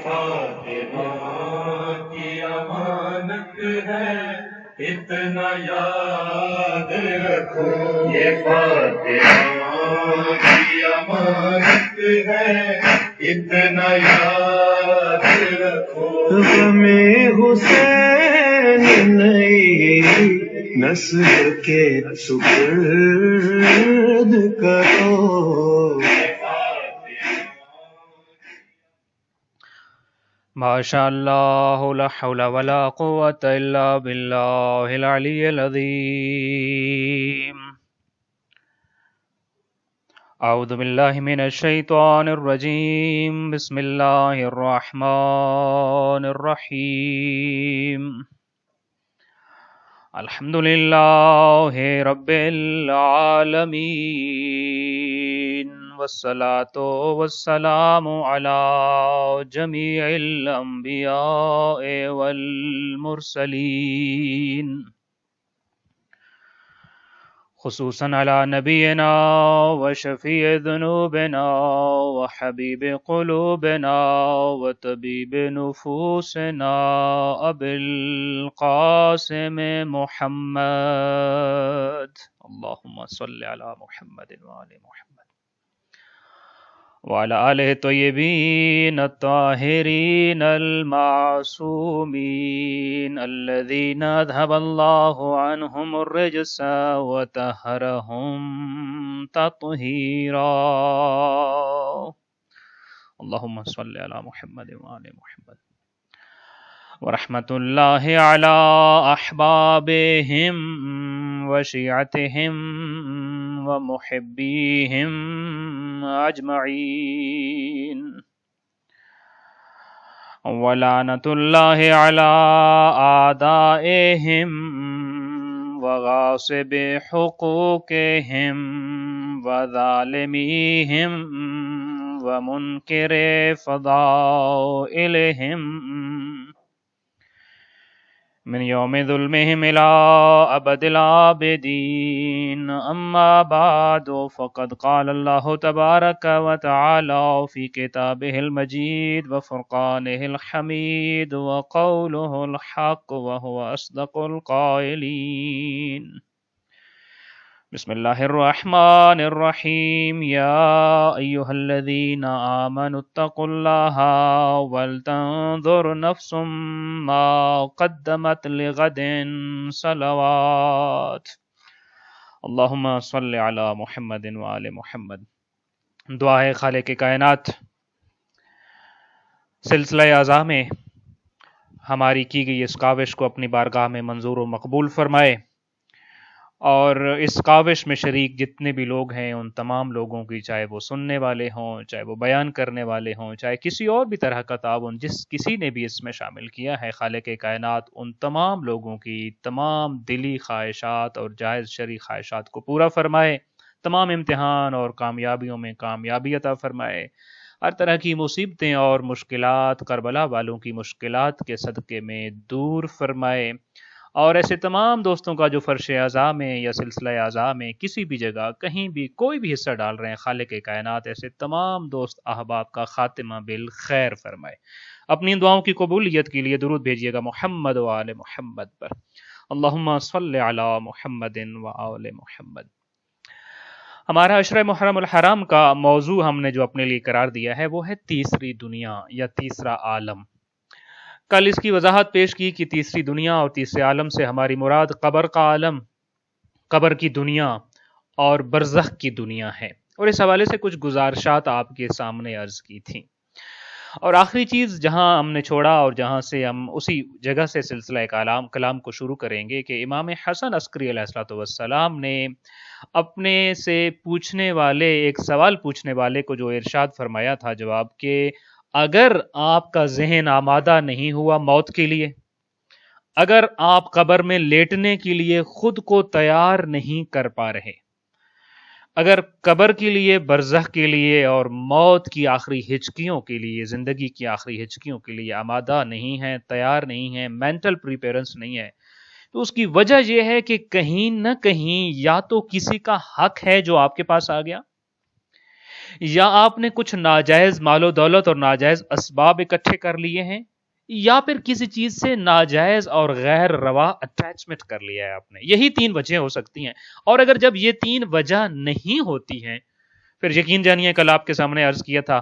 فاطمہ کی امانت ہے اتنا یاد رکھو، یہ فاطمہ کی امانت ہے اتنا یاد رکھو، ہمیں حسین نئی نسل کے سپرد کرو۔ ماشاء اللہ، لا حول ولا قوة الا باللہ العلی العظیم۔ اعوذ باللہ من الشیطان الرجیم، بسم اللہ الرحمن الرحیم۔ الحمد للہ رب العالمین، والصلاة والسلام علی جمیع الانبیاء والمرسلین، خصوصاً علی نبینا وشفیع ذنوبنا وحبیب قلوبنا وطبیب نفوسنا ابی القاسم محمد، اللہم صل علی محمد وآل محمد وعلى آلہ الطیبین الطاہرین المعصومین الذین اذهب اللہ عنہم الرجس وطہرہم تطہیرا، اللہم صل علی محمد وآل محمد، ورحمۃ اللہ علی احبابہم وشیعتہم ومحبیہم اجمعین، ولعنۃ اللہ علی اعدائہم وغاصب حقوقہم وظالمیہم ومنکر فضائلہم من یوم ظلمہم الی ابد العابدین، اما بعد فقد قال اللہ تبارک وتعالی فی کتابہ المجید وفرقانہ الحمید وقولہ الحق وہو اصدق القائلین۔ بسم اللہ الرحمن الرحیم، یا ایہا الذین آمنوا اتقوا اللہ ولتنظر نفس ما قدمت لغد صلوات، اللہم صل علی محمد وآل محمد۔ دعا ہے خالق کائنات سلسلہ اعضاء میں ہماری کی گئی اس کاوش کو اپنی بارگاہ میں منظور و مقبول فرمائے، اور اس کاوش میں شریک جتنے بھی لوگ ہیں ان تمام لوگوں کی، چاہے وہ سننے والے ہوں، چاہے وہ بیان کرنے والے ہوں، چاہے کسی اور بھی طرح کا تعاون جس کسی نے بھی اس میں شامل کیا ہے، خالق کائنات ان تمام لوگوں کی تمام دلی خواہشات اور جائز شرعی خواہشات کو پورا فرمائے، تمام امتحان اور کامیابیوں میں کامیابی عطا فرمائے، ہر طرح کی مصیبتیں اور مشکلات کربلا والوں کی مشکلات کے صدقے میں دور فرمائے، اور ایسے تمام دوستوں کا جو فرش اعضاء میں یا سلسلہ اعضاء میں کسی بھی جگہ کہیں بھی کوئی بھی حصہ ڈال رہے ہیں، خالق کائنات ایسے تمام دوست احباب کا خاتمہ بالخیر فرمائے۔ اپنی دعاؤں کی قبولیت کے لیے درود بھیجیے گا محمد و آل محمد پر، اللہم صل علی محمد و آل محمد۔ ہمارا عشرہ محرم الحرام کا موضوع ہم نے جو اپنے لیے قرار دیا ہے وہ ہے تیسری دنیا یا تیسرا عالم۔ کل اس کی وضاحت پیش کی کہ تیسری دنیا اور تیسرے عالم سے ہماری مراد قبر کا عالم، قبر کی دنیا اور برزخ کی دنیا ہے، اور اس حوالے سے کچھ گزارشات آپ کے سامنے عرض کی تھیں۔ اور آخری چیز جہاں ہم نے چھوڑا اور جہاں سے ہم اسی جگہ سے سلسلہ کلام کو شروع کریں گے کہ امام حسن عسکری علیہ الصلوۃ والسلام نے اپنے سے پوچھنے والے ایک سوال پوچھنے والے کو جو ارشاد فرمایا تھا جواب کہ اگر آپ کا ذہن آمادہ نہیں ہوا موت کے لیے، اگر آپ قبر میں لیٹنے کے لیے خود کو تیار نہیں کر پا رہے، اگر قبر کے لیے، برزخ کے لیے اور موت کی آخری ہچکیوں کے لیے، زندگی کی آخری ہچکیوں کے لیے آمادہ نہیں ہیں، تیار نہیں ہیں، مینٹل پریپیرنس نہیں ہے، تو اس کی وجہ یہ ہے کہ کہیں نہ کہیں یا تو کسی کا حق ہے جو آپ کے پاس آ گیا، یا آپ نے کچھ ناجائز مال و دولت اور ناجائز اسباب اکٹھے کر لیے ہیں، یا پھر کسی چیز سے ناجائز اور غیر روا اٹیچمنٹ کر لیا ہے آپ نے. یہی 3 وجہیں ہو سکتی ہیں. اور اگر جب یہ 3 وجہ نہیں ہوتی ہیں پھر یقین جانیے کل آپ کے سامنے عرض کیا تھا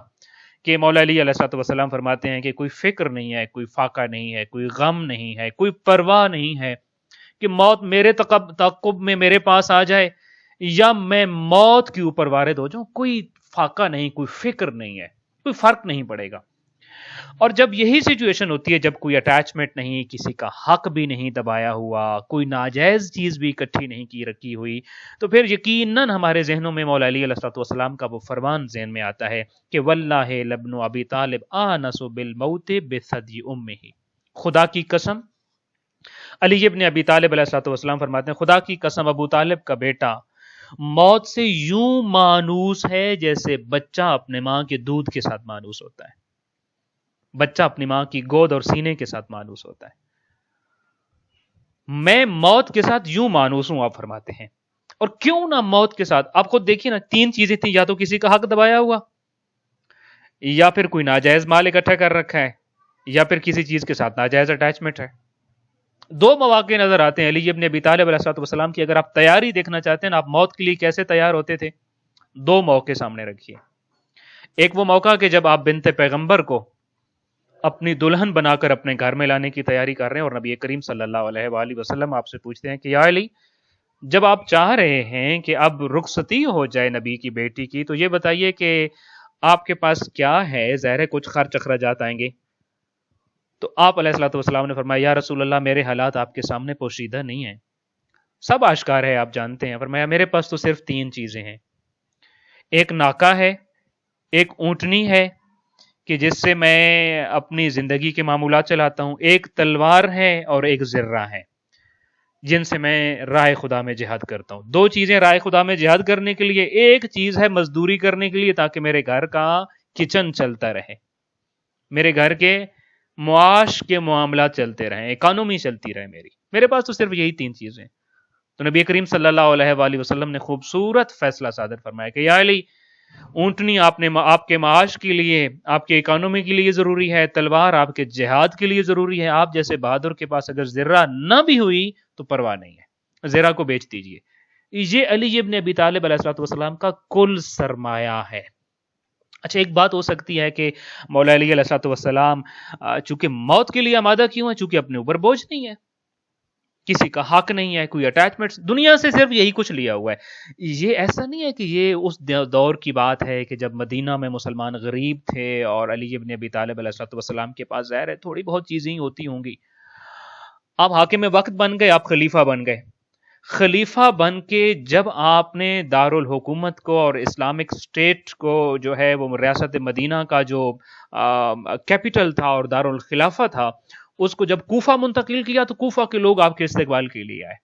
کہ مولا علی علیہ الصلوۃ والسلام فرماتے ہیں کہ کوئی فکر نہیں ہے، کوئی فاقہ نہیں ہے، کوئی غم نہیں ہے، کوئی پرواہ نہیں ہے کہ موت میرے تعقب میں میرے پاس آ جائے یا میں موت کے اوپر وارد ہو جاؤں. کوئی فاقہ نہیں، کوئی فکر نہیں ہے، کوئی فرق نہیں پڑے گا. اور جب یہی سچویشن ہوتی ہے، جب کوئی اٹیچمنٹ نہیں، کسی کا حق بھی نہیں دبایا ہوا، کوئی ناجائز چیز بھی اکٹھی نہیں کی رکھی ہوئی، تو پھر یقیناً ہمارے ذہنوں میں مولا علی علیہ الصلوۃ والسلام کا وہ فرمان ذہن میں آتا ہے کہ واللہ لابن ابی طالب آنس بالموت بثدی امہ. خدا کی قسم، علی ابن ابی طالب علیہ الصلوۃ والسلام فرماتے ہیں خدا کی قسم ابو طالب کا بیٹا موت سے یوں مانوس ہے جیسے بچہ اپنے ماں کے دودھ کے ساتھ مانوس ہوتا ہے. بچہ اپنی ماں کی گود اور سینے کے ساتھ مانوس ہوتا ہے. میں موت کے ساتھ یوں مانوس ہوں آپ فرماتے ہیں. اور کیوں نہ موت کے ساتھ، آپ خود دیکھیے نا 3 چیزیں تھیں، یا تو کسی کا حق دبایا ہوا، یا پھر کوئی ناجائز مال اکٹھا کر رکھا ہے، یا پھر کسی چیز کے ساتھ ناجائز اٹیچمنٹ ہے. 2 مواقع نظر آتے ہیں علی ابن ابی طالب علیہ الصلوۃ والسلام کی. اگر آپ تیاری دیکھنا چاہتے ہیں آپ موت کے لیے کیسے تیار ہوتے تھے، 2 موقع سامنے رکھیے. ایک وہ موقع کہ جب آپ بنت پیغمبر کو اپنی دلہن بنا کر اپنے گھر میں لانے کی تیاری کر رہے ہیں اور نبی کریم صلی اللہ علیہ وآلہ وسلم آپ سے پوچھتے ہیں کہ یا علی، جب آپ چاہ رہے ہیں کہ اب رخصتی ہو جائے نبی کی بیٹی کی، تو یہ بتائیے کہ آپ کے پاس کیا ہے؟ ظاہر ہے کچھ خرچ اخراجات آئیں گے. تو آپ علیہ الصلوۃ والسلام نے فرمایا یا رسول اللہ میرے حالات آپ کے سامنے پوشیدہ نہیں ہیں، سب آشکار ہے، آپ جانتے ہیں. فرمایا میرے پاس تو صرف 3 چیزیں ہیں. ایک ناکا ہے، ایک اونٹنی ہے کہ جس سے میں اپنی زندگی کے معمولات چلاتا ہوں، ایک تلوار ہے اور ایک ذرہ ہے جن سے میں راہ خدا میں جہاد کرتا ہوں. 2 چیزیں راہ خدا میں جہاد کرنے کے لیے، ایک چیز ہے مزدوری کرنے کے لیے تاکہ میرے گھر کا کچن چلتا رہے، میرے گھر کے معاش کے معاملات چلتے رہیں، اکانومی چلتی رہے میری. میرے پاس تو صرف یہی 3 چیزیں. تو نبی کریم صلی اللہ علیہ وآلہ وسلم نے خوبصورت فیصلہ صادر فرمایا کہ یا علی، اونٹنی آپ کے معاش کے لیے، آپ کے اکانومی کے لیے ضروری ہے، تلوار آپ کے جہاد کے لیے ضروری ہے. آپ جیسے بہادر کے پاس اگر ذرہ نہ بھی ہوئی تو پرواہ نہیں ہے، ذرہ کو بیچ دیجئے. یہ علی ابن ابی طالب علیہ الصلوۃ والسلام کا کل سرمایہ ہے. اچھا ایک بات ہو سکتی ہے کہ مولا علی علیہ الصلوۃ والسلام چونکہ موت کے لیے آمادہ کیوں ہے؟ چونکہ اپنے اوپر بوجھ نہیں ہے، کسی کا حق نہیں ہے، کوئی اٹیچمنٹ دنیا سے صرف یہی کچھ لیا ہوا ہے. یہ ایسا نہیں ہے کہ یہ اس دور کی بات ہے کہ جب مدینہ میں مسلمان غریب تھے اور علی ابن ابی طالب علیہ الصلوۃ والسلام کے پاس ظاہر ہے تھوڑی بہت چیزیں ہی ہوتی ہوں گی. آپ حاکم وقت بن گئے، آپ خلیفہ بن گئے. خلیفہ بن کے جب آپ نے دارالحکومت کو اور اسلامک اسٹیٹ کو جو ہے وہ ریاست مدینہ کا جو کیپٹل تھا اور دارالخلافہ تھا، اس کو جب کوفہ منتقل کیا تو کوفہ کے لوگ آپ کے استقبال کے لیے آئے.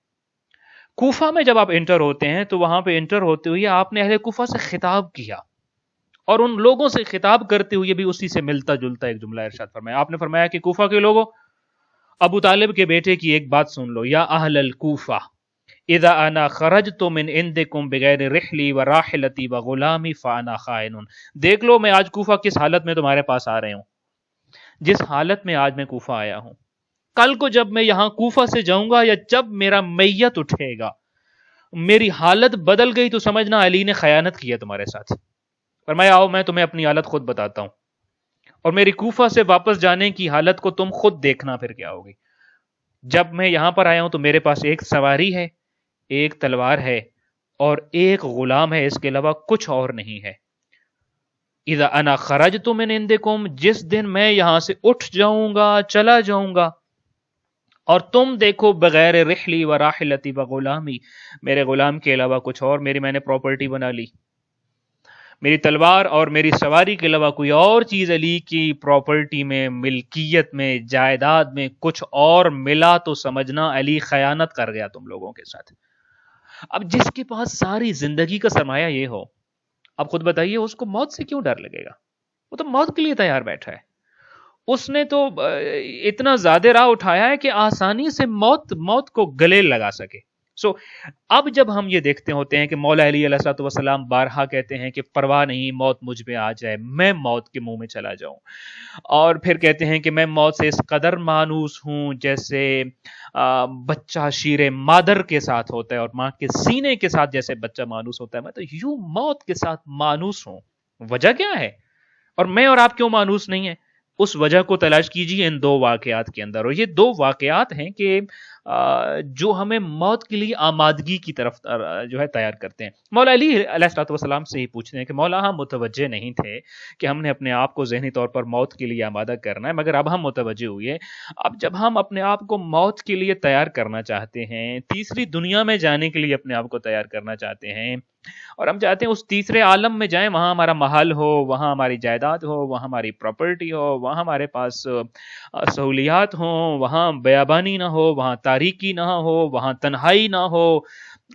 کوفہ میں جب آپ انٹر ہوتے ہیں تو وہاں پہ انٹر ہوتے ہوئے آپ نے اہل کوفہ سے خطاب کیا اور ان لوگوں سے خطاب کرتے ہوئے بھی اسی سے ملتا جلتا ایک جملہ ارشاد فرمایا. آپ نے فرمایا کہ کوفہ کے لوگوں، ابو طالب کے بیٹے کی ایک بات سن لو، یا اہل الکوفہ اذا انا خرجت من عندکم بغیر رحلی و راحلتی و غلامی فانا خائن. دیکھ لو میں آج کوفہ کس حالت میں تمہارے پاس آ رہے ہوں، جس حالت میں آج میں کوفہ آیا ہوں. کل کو جب میں یہاں کوفہ سے جاؤں گا یا جب میرا میت اٹھے گا، میری حالت بدل گئی تو سمجھنا علی نے خیانت کی ہے تمہارے ساتھ. فرمایا آؤ میں تمہیں اپنی حالت خود بتاتا ہوں، اور میری کوفہ سے واپس جانے کی حالت کو تم خود دیکھنا پھر کیا ہوگی. جب میں یہاں پر آیا ہوں تو میرے پاس ایک سواری ہے، ایک تلوار ہے اور ایک غلام ہے، اس کے علاوہ کچھ اور نہیں ہے. اذا انا خرجت من عندکم، جس دن میں یہاں سے اٹھ جاؤں گا، چلا جاؤں گا، اور تم دیکھو بغیر رحلی و راحلتی و غلامی، میرے غلام کے علاوہ کچھ اور میں نے پراپرٹی بنا لی، میری تلوار اور میری سواری کے علاوہ کوئی اور چیز علی کی پراپرٹی میں، ملکیت میں، جائیداد میں کچھ اور ملا تو سمجھنا علی خیانت کر گیا تم لوگوں کے ساتھ. اب جس کے پاس ساری زندگی کا سرمایہ یہ ہو، اب خود بتائیے اس کو موت سے کیوں ڈر لگے گا؟ وہ تو موت کے لیے تیار بیٹھا ہے. اس نے تو اتنا زیادہ راہ اٹھایا ہے کہ آسانی سے موت کو گلے لگا سکے. سو اب جب ہم یہ دیکھتے ہوتے ہیں کہ مولا علی علیہ الصلوۃ والسلام بارہا کہتے ہیں کہ پرواہ نہیں، موت مجھ پہ آ جائے، میں موت کے منہ میں چلا جاؤں، اور پھر کہتے ہیں کہ میں موت سے اس قدر مانوس ہوں جیسے بچہ شیر مادر کے ساتھ ہوتا ہے اور ماں کے سینے کے ساتھ جیسے بچہ مانوس ہوتا ہے، میں تو یوں موت کے ساتھ مانوس ہوں۔ وجہ کیا ہے؟ اور میں اور آپ کیوں مانوس نہیں ہیں؟ اس وجہ کو تلاش کیجیے ان دو واقعات کے اندر، اور یہ دو واقعات ہیں کہ جو ہمیں موت کے لیے آمادگی کی طرف جو ہے تیار کرتے ہیں۔ مولا علی علیہ الصلوۃ والسلام سے ہی پوچھتے ہیں کہ مولا ہم متوجہ نہیں تھے کہ ہم نے اپنے آپ کو ذہنی طور پر موت کے لیے آمادہ کرنا ہے، مگر اب ہم متوجہ ہوئے، اب جب ہم اپنے آپ کو موت کے لیے تیار کرنا چاہتے ہیں، تیسری دنیا میں جانے کے لیے اپنے آپ کو تیار کرنا چاہتے ہیں، اور ہم چاہتے ہیں اس تیسرے عالم میں جائیں، وہاں ہمارا محل ہو، وہاں ہماری جائیداد ہو، وہاں ہماری پراپرٹی ہو، وہاں ہمارے پاس سہولیات ہوں، وہاں بیابانی نہ ہو، وہاں تاریکی نہ ہو، وہاں تنہائی نہ ہو،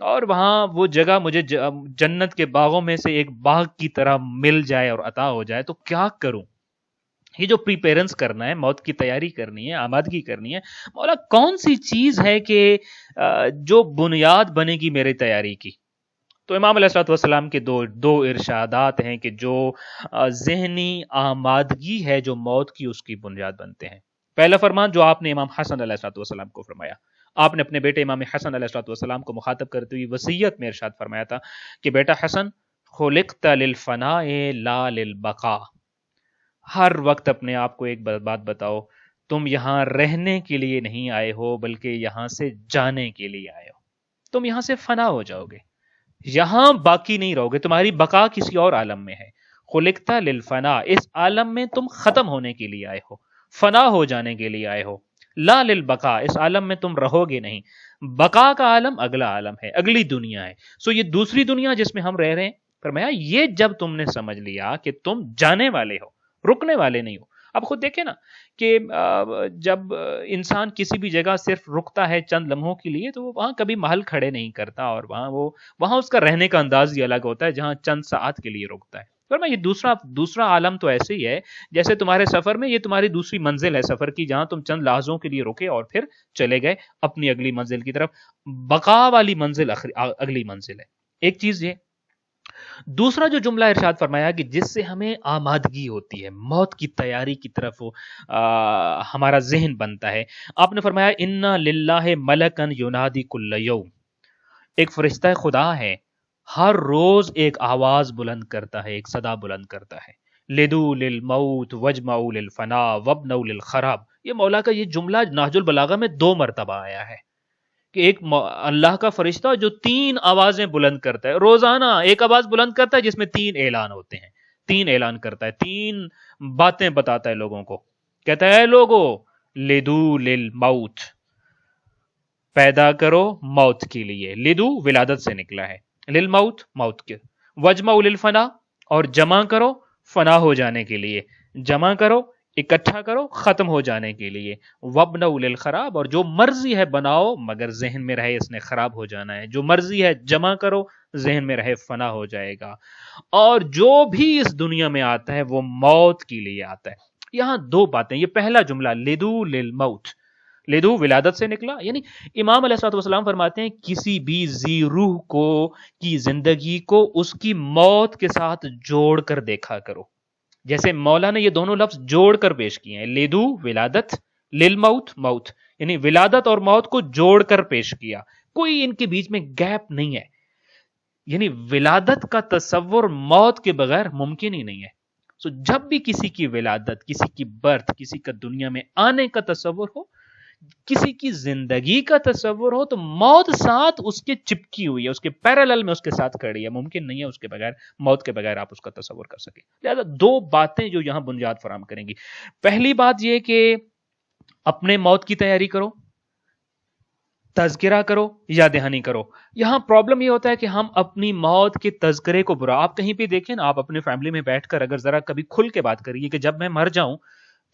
اور وہاں وہ جگہ مجھے جنت کے باغوں میں سے ایک باغ کی طرح مل جائے اور عطا ہو جائے، تو کیا کروں؟ یہ جو پریپیرنس کرنا ہے، موت کی تیاری کرنی ہے، آمادگی کرنی ہے، مولا کون سی چیز ہے کہ جو بنیاد بنے گی میری تیاری کی؟ تو امام علیہ الصلوۃ والسلام کے دو ارشادات ہیں کہ جو ذہنی آمادگی ہے جو موت کی، اس کی بنیاد بنتے ہیں۔ پہلا فرمان جو آپ نے امام حسن علیہ الصلوۃ والسلام کو فرمایا، آپ نے اپنے بیٹے امام حسن علیہ الصلوۃ والسلام کو مخاطب کرتے ہوئے وصیت میں ارشاد فرمایا تھا کہ بیٹا حسن، خلقت للفناء لا للبقاء، ہر وقت اپنے آپ کو ایک بات بتاؤ، تم یہاں رہنے کے لیے نہیں آئے ہو بلکہ یہاں سے جانے کے لیے آئے ہو۔ تم یہاں سے فنا ہو جاؤ گے، یہاں باقی نہیں رہو گے، تمہاری بقا کسی اور عالم میں ہے۔ خلقت للفنا، اس عالم میں تم ختم ہونے کے لیے آئے ہو، فنا ہو جانے کے لیے آئے ہو۔ لا للبقا، اس عالم میں تم رہو گے نہیں، بقا کا عالم اگلا عالم ہے، اگلی دنیا ہے۔ سو یہ دوسری دنیا جس میں ہم رہ رہے ہیں، فرمایا یہ جب تم نے سمجھ لیا کہ تم جانے والے ہو، رکنے والے نہیں ہو۔ اب خود دیکھیں نا کہ جب انسان کسی بھی جگہ صرف رکتا ہے چند لمحوں کے لیے، تو وہ وہاں کبھی محل کھڑے نہیں کرتا، اور وہاں اس کا رہنے کا انداز ہی الگ ہوتا ہے جہاں چند ساعت کے لیے رکتا ہے۔ فرمایا یہ دوسرا عالم تو ایسے ہی ہے جیسے تمہارے سفر میں یہ تمہاری دوسری منزل ہے سفر کی، جہاں تم چند لحظوں کے لیے رکے اور پھر چلے گئے اپنی اگلی منزل کی طرف۔ بقا والی منزل اگلی منزل ہے۔ ایک چیز یہ، دوسرا جو جملہ ارشاد فرمایا کہ جس سے ہمیں آمادگی ہوتی ہے، موت کی تیاری کی طرف ہمارا ذہن بنتا ہے، آپ نے فرمایا اِنَّ لِلَّهِ مَلَكًا يُنَادِي كُلَّ يَوْمٍ، ایک فرشتہ خدا ہے، ہر روز ایک آواز بلند کرتا ہے، ایک صدا بلند کرتا ہے، لِدُوا لِلْمَوْتِ وَاجْمَعُوا لِلْفَنَاءِ وَابْنَوْا لِلْخَرَابِ۔ یہ مولا کا یہ جملہ نہج البلاغہ میں 2 مرتبہ آیا ہے کہ ایک اللہ کا فرشتہ جو 3 آوازیں بلند کرتا ہے، روزانہ ایک آواز بلند کرتا ہے جس میں 3 اعلان ہوتے ہیں، 3 اعلان کرتا ہے، 3 باتیں بتاتا ہے لوگوں کو، کہتا ہے اے لوگو لدو للموت، پیدا کرو موت کے لیے، لدو ولادت سے نکلا ہے، للموت موت کے، وجمع للفنا، اور جمع کرو فنا ہو جانے کے لیے، جمع کرو اکٹھا کرو ختم ہو جانے کے لیے، وابنوا للخراب، اور جو مرضی ہے بناؤ مگر ذہن میں رہے اس نے خراب ہو جانا ہے، جو مرضی ہے جمع کرو ذہن میں رہے فنا ہو جائے گا، اور جو بھی اس دنیا میں آتا ہے وہ موت کے لیے آتا ہے۔ یہاں 2 باتیں، یہ پہلا جملہ لدو للموت، لدو ولادت سے نکلا، یعنی امام علیہ الصلوۃ والسلام فرماتے ہیں کسی بھی ذی روح کی زندگی کو اس کی موت کے ساتھ جوڑ کر دیکھا کرو، جیسے مولا نے یہ دونوں لفظ جوڑ کر پیش کیے ہیں، لدو ولادت، للموت موت، یعنی ولادت اور موت کو جوڑ کر پیش کیا، کوئی ان کے بیچ میں گیپ نہیں ہے، یعنی ولادت کا تصور موت کے بغیر ممکن ہی نہیں ہے۔ سو جب بھی کسی کی ولادت، کسی کی برتھ، کسی کا دنیا میں آنے کا تصور ہو، کسی کی زندگی کا تصور ہو، تو موت ساتھ اس کے چپکی ہوئی ہے، اس کے پیرالل میں اس کے ساتھ کھڑی ہے، ممکن نہیں ہے اس کے بغیر، موت کے بغیر آپ اس کا تصور کر سکیں۔ لہذا 2 باتیں جو یہاں بنیاد فراہم کریں گی، پہلی بات یہ کہ اپنے موت کی تیاری کرو، تذکرہ کرو، یاد دہانی کرو۔ یہاں پرابلم یہ ہوتا ہے کہ ہم اپنی موت کے تذکرے کو برا، آپ کہیں پہ دیکھیں نا، آپ اپنے فیملی میں بیٹھ کر اگر ذرا کبھی کھل کے بات کریے کہ جب میں مر جاؤں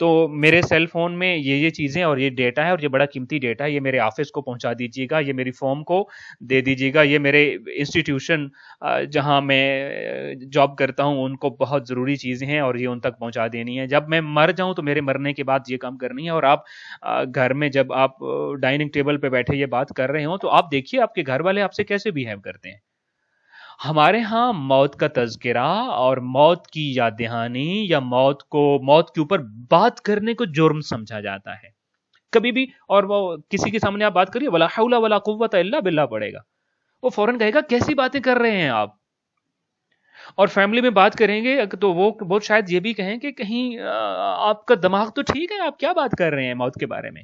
تو میرے سیل فون میں یہ چیزیں اور یہ ڈیٹا ہے اور یہ بڑا قیمتی ڈیٹا ہے، یہ میرے آفس کو پہنچا دیجیے گا، یہ میری فرم کو دے دیجیے گا، یہ میرے انسٹیٹیوشن جہاں میں جاب کرتا ہوں ان کو بہت ضروری چیزیں ہیں اور یہ ان تک پہنچا دینی ہے. جب میں مر جاؤں تو میرے مرنے کے بعد یہ کام کرنی ہے. اور آپ گھر میں جب آپ ڈائننگ ٹیبل پہ بیٹھے یہ بات کر رہے ہوں تو آپ دیکھیے آپ کے گھر والے آپ سے کیسے بیہیو کرتے ہیں. ہمارے ہاں موت کا تذکرہ اور موت کی یاد دہانی یا موت کے اوپر بات کرنے کو جرم سمجھا جاتا ہے. کبھی بھی اور وہ کسی کے سامنے آپ بات کریے ولا حول ولا قوت الا باللہ پڑے گا، وہ فوراً کہے گا کیسی باتیں کر رہے ہیں آپ. اور فیملی میں بات کریں گے تو وہ شاید یہ بھی کہیں کہ کہیں آپ کا دماغ تو ٹھیک ہے، آپ کیا بات کر رہے ہیں موت کے بارے میں.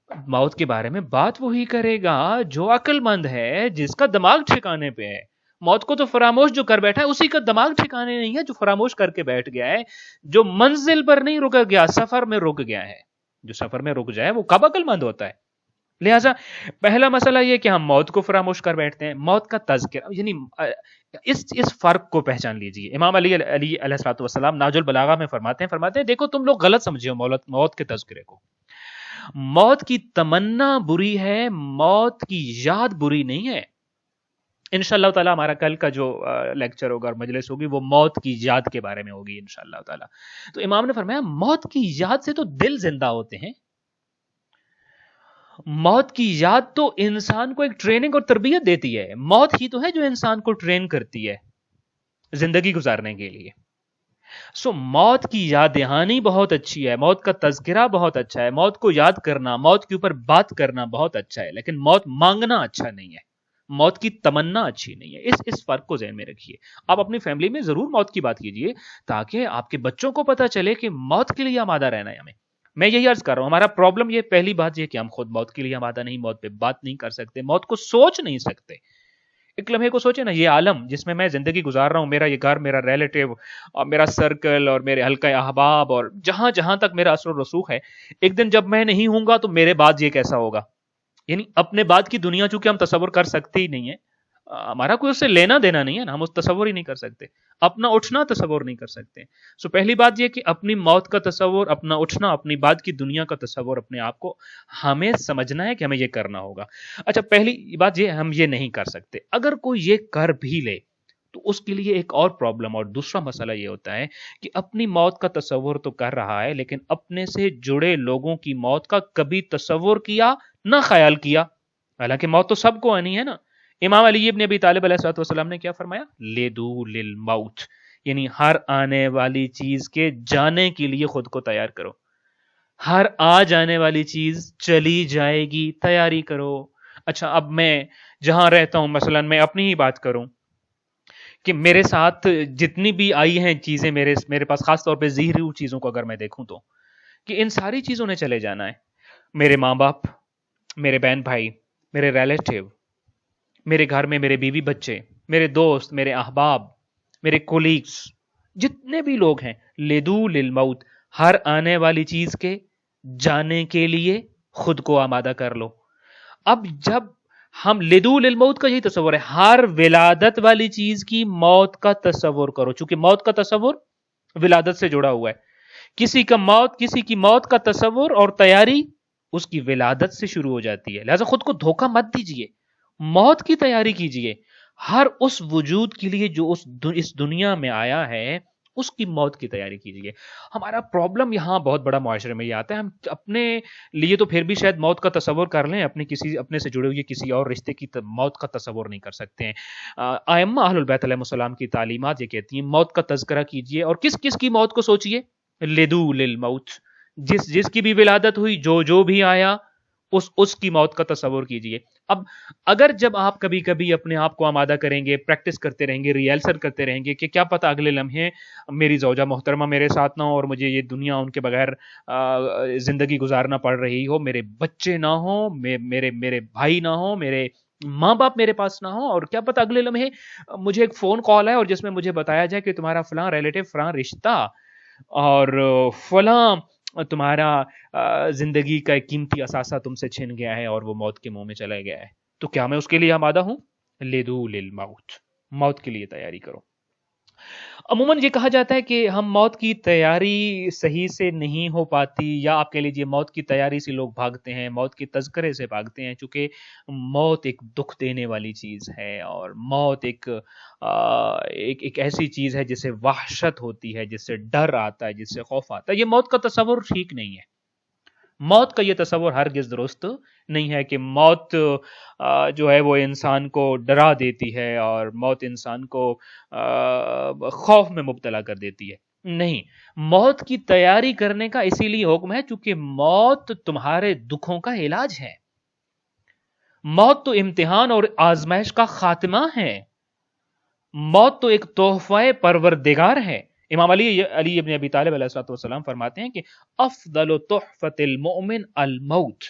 موت کے بارے میں بات وہی کرے گا جو عقل مند ہے، جس کا دماغ ٹھکانے پہ ہے. موت کو تو فراموش جو کر بیٹھا ہے اسی کا دماغ ٹھکانے نہیں ہے، جو فراموش کر کے بیٹھ گیا ہے، جو منزل پر نہیں رک گیا، سفر میں رک گیا ہے. جو سفر میں رک جائے وہ کب عقل مند ہوتا ہے. لہٰذا پہلا مسئلہ یہ کہ ہم موت کو فراموش کر بیٹھتے ہیں. موت کا تذکرہ یعنی اس فرق کو پہچان لیجئے. امام علی علیہ السلام ناج البلاغہ میں فرماتے ہیں دیکھو تم لوگ غلط سمجھے ہو موت کے تذکرے کو. موت کی تمنا بری ہے، موت کی یاد بری نہیں ہے. انشاءاللہ تعالی ہمارا کل کا جو لیکچر ہوگا اور مجلس ہوگی وہ موت کی یاد کے بارے میں ہوگی انشاءاللہ تعالی. تو امام نے فرمایا موت کی یاد سے تو دل زندہ ہوتے ہیں. موت کی یاد تو انسان کو ایک ٹریننگ اور تربیت دیتی ہے. موت ہی تو ہے جو انسان کو ٹرین کرتی ہے زندگی گزارنے کے لیے. سو موت کی یاد دہانی بہت اچھی ہے، موت کا تذکرہ بہت اچھا ہے، موت کو یاد کرنا، موت کے اوپر بات کرنا بہت اچھا ہے، لیکن موت مانگنا اچھا نہیں ہے، موت کی تمنا اچھی نہیں ہے. اس فرق کو ذہن میں رکھیے. آپ اپنی فیملی میں ضرور موت کی بات کیجئے تاکہ آپ کے بچوں کو پتا چلے کہ موت کے لیے آمادہ رہنا ہے ہمیں. میں یہی عرض کر رہا ہوں، ہمارا پرابلم یہ پہلی بات یہ کہ ہم خود موت کے لیے آمادہ نہیں، موت پہ بات نہیں کر سکتے، موت کو سوچ نہیں سکتے. ایک لمحے کو سوچے نا، یہ عالم جس میں زندگی گزار رہا ہوں، میرا یہ گھر، میرا ریلیٹیو اور میرا سرکل اور میرے حلقہ احباب اور جہاں جہاں تک میرا اثر و رسوخ ہے، ایک دن جب میں نہیں ہوں گا تو میرے بعد یہ کیسا ہوگا. یعنی اپنے بعد کی دنیا چونکہ ہم تصور کر سکتے ہی نہیں ہے، ہمارا کوئی اس سے لینا دینا نہیں ہے نا، ہم اس تصور ہی نہیں کر سکتے، اپنا اٹھنا تصور نہیں کر سکتے. سو پہلی بات یہ کہ اپنی موت کا تصور، اپنا اٹھنا، اپنی بعد کی دنیا کا تصور اپنے آپ کو ہمیں سمجھنا ہے کہ ہمیں یہ کرنا ہوگا. اچھا پہلی بات یہ ہم یہ نہیں کر سکتے. اگر کوئی یہ کر بھی لے تو اس کے لیے ایک اور پرابلم اور دوسرا مسئلہ یہ ہوتا ہے کہ اپنی موت کا تصور تو کر رہا ہے لیکن اپنے سے جڑے لوگوں کی موت کا کبھی تصور کیا نہ خیال کیا. حالانکہ موت تو سب کو آنی ہے نا. امام علی ابن ابی طالب علیہ السلام نے کیا فرمایا؟ لیدو للموت، یعنی ہر آنے والی چیز کے جانے کے لیے خود کو تیار کرو. ہر آ جانے والی چیز چلی جائے گی، تیاری کرو. اچھا اب میں جہاں رہتا ہوں، مثلا میں اپنی ہی بات کروں کہ میرے ساتھ جتنی بھی آئی ہیں چیزیں میرے پاس، خاص طور پہ ظاہری چیزوں کو اگر میں دیکھوں تو کہ ان ساری چیزوں نے چلے جانا ہے. میرے ماں باپ، میرے بہن بھائی، میرے ریلیٹیو، میرے گھر میں میرے بیوی بچے، میرے دوست، میرے احباب، میرے کولیگز، جتنے بھی لوگ ہیں، لیدو للموت، ہر آنے والی چیز کے جانے کے لیے خود کو آمادہ کر لو. اب جب ہم لیدو للموت کا یہی تصور ہے، ہر ولادت والی چیز کی موت کا تصور کرو، چونکہ موت کا تصور ولادت سے جڑا ہوا ہے. کسی کی موت کا تصور اور تیاری اس کی ولادت سے شروع ہو جاتی ہے. لہذا خود کو دھوکہ مت دیجیے، موت کی تیاری کیجیے. ہر اس وجود کے لیے جو اس دنیا میں آیا ہے اس کی موت کی تیاری کیجیے. ہمارا پرابلم یہاں بہت بڑا معاشرے میں یہ آتا ہے، ہم اپنے لیے تو پھر بھی شاید موت کا تصور کر لیں، اپنے سے جڑے ہوئے کسی اور رشتے کی موت کا تصور نہیں کر سکتے ہیں. ائمہ اہل البیت علیہ السلام کی تعلیمات یہ کہتی ہیں موت کا تذکرہ کیجیے. اور کس کی موت کو سوچیے؟ لیدو للموت، جس کی بھی ولادت ہوئی، جو بھی آیا اس کی موت کا تصور کیجیے. اب اگر جب آپ کبھی کبھی اپنے آپ کو آمادہ کریں گے، پریکٹس کرتے رہیں گے، ریہرسل کرتے رہیں گے کہ کیا پتہ اگلے لمحے میری زوجہ محترمہ میرے ساتھ نہ ہو اور مجھے یہ دنیا ان کے بغیر زندگی گزارنا پڑ رہی ہو، میرے بچے نہ ہوں، میرے بھائی نہ ہوں، میرے ماں باپ میرے پاس نہ ہو، اور کیا پتہ اگلے لمحے مجھے ایک فون کال ہے اور جس میں مجھے بتایا جائے کہ تمہارا فلاں ریلیٹیو، فلاں رشتہ اور فلاں تمہارا زندگی کا ایک قیمتی اثاثہ تم سے چھن گیا ہے اور وہ موت کے منہ میں چلا گیا ہے. تو کیا میں اس کے لیے آمادہ ہوں؟ لیدو للموت، موت کے لیے تیاری کرو. عموماً یہ کہا جاتا ہے کہ ہم موت کی تیاری صحیح سے نہیں ہو پاتی، یا آپ کہہ لیجیے موت کی تیاری سے لوگ بھاگتے ہیں، موت کے تذکرے سے بھاگتے ہیں، چونکہ موت ایک دکھ دینے والی چیز ہے، اور موت ایک ایسی چیز ہے جس سے وحشت ہوتی ہے، جس سے ڈر آتا ہے، جس سے خوف آتا ہے۔ یہ موت کا تصور ٹھیک نہیں ہے۔ موت کا یہ تصور ہرگز درست نہیں ہے کہ موت جو ہے وہ انسان کو ڈرا دیتی ہے اور موت انسان کو خوف میں مبتلا کر دیتی ہے۔ نہیں، موت کی تیاری کرنے کا اسی لیے حکم ہے چونکہ موت تمہارے دکھوں کا علاج ہے۔ موت تو امتحان اور آزمائش کا خاتمہ ہے۔ موت تو ایک تحفہ پروردگار ہے۔ امام علی ابن ابی طالب علیہ الصلوۃ والسلام فرماتے ہیں کہ افضل تحفۃ المؤمن الموت۔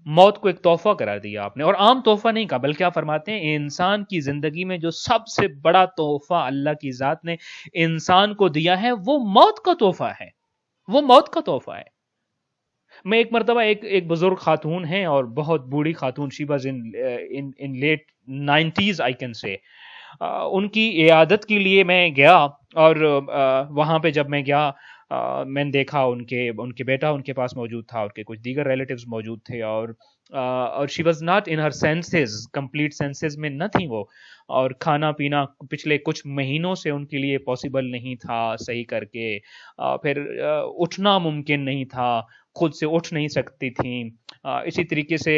موت کو ایک تحفہ قرار دیا آپ نے، اور عام تحفہ نہیں کہا، بلکہ آپ فرماتے ہیں انسان کی زندگی میں جو سب سے بڑا تحفہ اللہ کی ذات نے انسان کو دیا ہے وہ موت کا تحفہ ہے۔ وہ موت کا تحفہ ہے۔ میں ایک مرتبہ ایک بزرگ خاتون ہیں اور بہت بوڑھی خاتون، she was in late 90s I can say, ان کی عیادت کے لیے میں گیا، اور وہاں پہ جب میں گیا میں نے دیکھا ان کے بیٹا ان کے پاس موجود تھا، اور کے کچھ دیگر ریلیٹیوز موجود تھے، اور she was not in her senses, complete senses میں نہ تھی وہ، اور کھانا پینا پچھلے کچھ مہینوں سے ان کے لیے پاسبل نہیں تھا صحیح کر کے، پھر اٹھنا ممکن نہیں تھا، خود سے اٹھ نہیں سکتی تھیں، اسی طریقے سے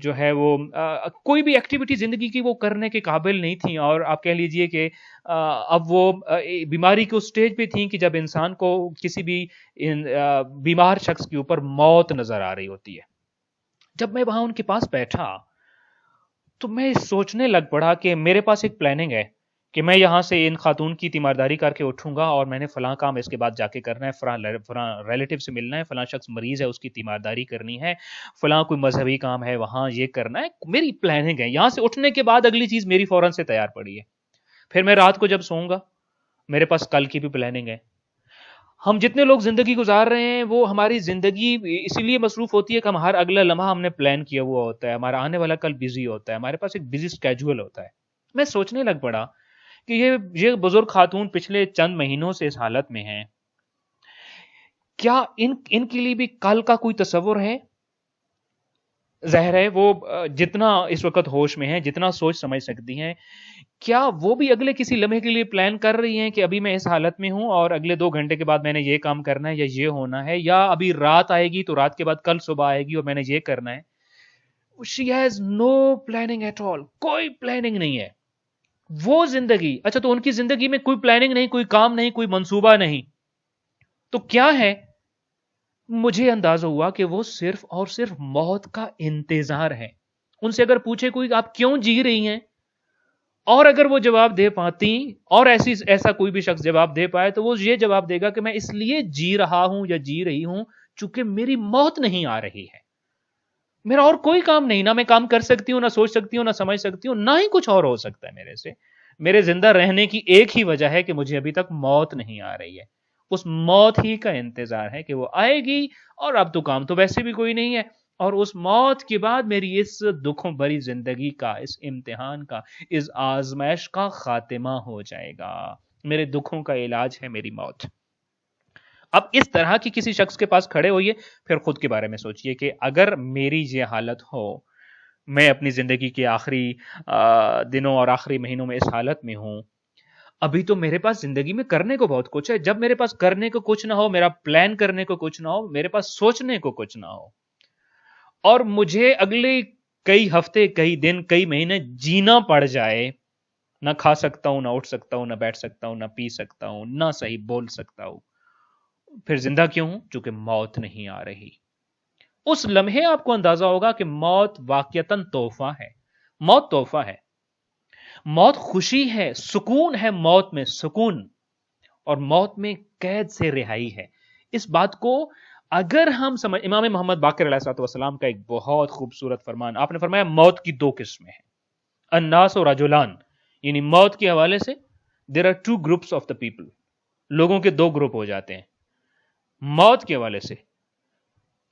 جو ہے وہ کوئی بھی ایکٹیویٹی زندگی کی وہ کرنے کے قابل نہیں تھیں، اور آپ کہہ لیجئے کہ اب وہ بیماری کے اس سٹیج پہ تھیں کہ جب انسان کو کسی بھی بیمار شخص کے اوپر موت نظر آ رہی ہوتی ہے۔ جب میں وہاں ان کے پاس بیٹھا تو میں سوچنے لگ پڑا کہ میرے پاس ایک پلاننگ ہے کہ میں یہاں سے ان خاتون کی تیمارداری کر کے اٹھوں گا، اور میں نے فلاں کام اس کے بعد جا کے کرنا ہے، فلاں ریلیٹیو سے ملنا ہے، فلاں شخص مریض ہے اس کی تیمارداری کرنی ہے، فلاں کوئی مذہبی کام ہے وہاں یہ کرنا ہے، میری پلاننگ ہے۔ یہاں سے اٹھنے کے بعد اگلی چیز میری فوراً سے تیار پڑی ہے۔ پھر میں رات کو جب سوؤں گا میرے پاس کل کی بھی پلاننگ ہے۔ ہم جتنے لوگ زندگی گزار رہے ہیں وہ ہماری زندگی اسی لیے مصروف ہوتی ہے کہ ہم ہر اگلا لمحہ ہم نے پلان کیا ہوا ہوتا ہے، ہمارا آنے والا کل بزی ہوتا ہے، ہمارے پاس ایک بزی اسکیجول ہوتا ہے۔ میں سوچنے لگ پڑا کہ یہ بزرگ خاتون پچھلے چند مہینوں سے اس حالت میں ہیں، کیا ان کے لیے بھی کل کا کوئی تصور ہے؟ ظاہر ہے وہ جتنا اس وقت ہوش میں ہیں، جتنا سوچ سمجھ سکتی ہیں، کیا وہ بھی اگلے کسی لمحے کے لیے پلان کر رہی ہیں کہ ابھی میں اس حالت میں ہوں اور اگلے 2 گھنٹے کے بعد میں نے یہ کام کرنا ہے یا یہ ہونا ہے، یا ابھی رات آئے گی تو رات کے بعد کل صبح آئے گی اور میں نے یہ کرنا ہے؟ She has no planning at all. کوئی پلاننگ نہیں ہے۔ وہ زندگی، اچھا تو ان کی زندگی میں کوئی پلاننگ نہیں، کوئی کام نہیں، کوئی منصوبہ نہیں، تو کیا ہے؟ مجھے اندازہ ہوا کہ وہ صرف اور صرف موت کا انتظار ہے۔ ان سے اگر پوچھے کوئی آپ کیوں جی رہی ہیں، اور اگر وہ جواب دے پاتی، اور ایسا کوئی بھی شخص جواب دے پائے، تو وہ یہ جواب دے گا کہ میں اس لیے جی رہا ہوں یا جی رہی ہوں چونکہ میری موت نہیں آ رہی ہے، میرا اور کوئی کام نہیں، نہ میں کام کر سکتی ہوں، نہ سوچ سکتی ہوں، نہ سمجھ سکتی ہوں، نہ ہی کچھ اور ہو سکتا ہے میرے سے۔ میرے زندہ رہنے کی ایک ہی وجہ ہے کہ مجھے ابھی تک موت نہیں آ رہی ہے، اس موت ہی کا انتظار ہے کہ وہ آئے گی، اور اب تو کام تو ویسے بھی کوئی نہیں ہے، اور اس موت کے بعد میری اس دکھوں بھری زندگی کا، اس امتحان کا، اس آزمائش کا خاتمہ ہو جائے گا۔ میرے دکھوں کا علاج ہے میری موت۔ اب اس طرح کی کسی شخص کے پاس کھڑے ہوئیے، پھر خود کے بارے میں سوچئے کہ اگر میری یہ حالت ہو، میں اپنی زندگی کے آخری دنوں اور آخری مہینوں میں اس حالت میں ہوں، ابھی تو میرے پاس زندگی میں کرنے کو بہت کچھ ہے۔ جب میرے پاس کرنے کو کچھ نہ ہو، میرا پلان کرنے کو کچھ نہ ہو، میرے پاس سوچنے کو کچھ نہ ہو، اور مجھے اگلے کئی ہفتے، کئی دن، کئی مہینے جینا پڑ جائے، نہ کھا سکتا ہوں، نہ اٹھ سکتا ہوں، نہ بیٹھ سکتا ہوں، نہ پی سکتا ہوں، نہ صحیح بول سکتا ہوں، پھر زندہ کیوں ہوں؟ چونکہ موت نہیں آ رہی۔ اس لمحے آپ کو اندازہ ہوگا کہ موت واقعتاً تحفہ ہے۔ موت تحفہ ہے، موت خوشی ہے، سکون ہے، موت میں سکون، اور موت میں قید سے رہائی ہے۔ اس بات کو اگر ہم سمجھ، امام محمد باقر علیہ السلام کا ایک بہت خوبصورت فرمان، آپ نے فرمایا موت کی 2 قسمیں ہیں، الناس و رجلان، یعنی موت کے حوالے سے there are 2 groups of the people، لوگوں کے 2 گروپ ہو جاتے ہیں موت کے حوالے سے۔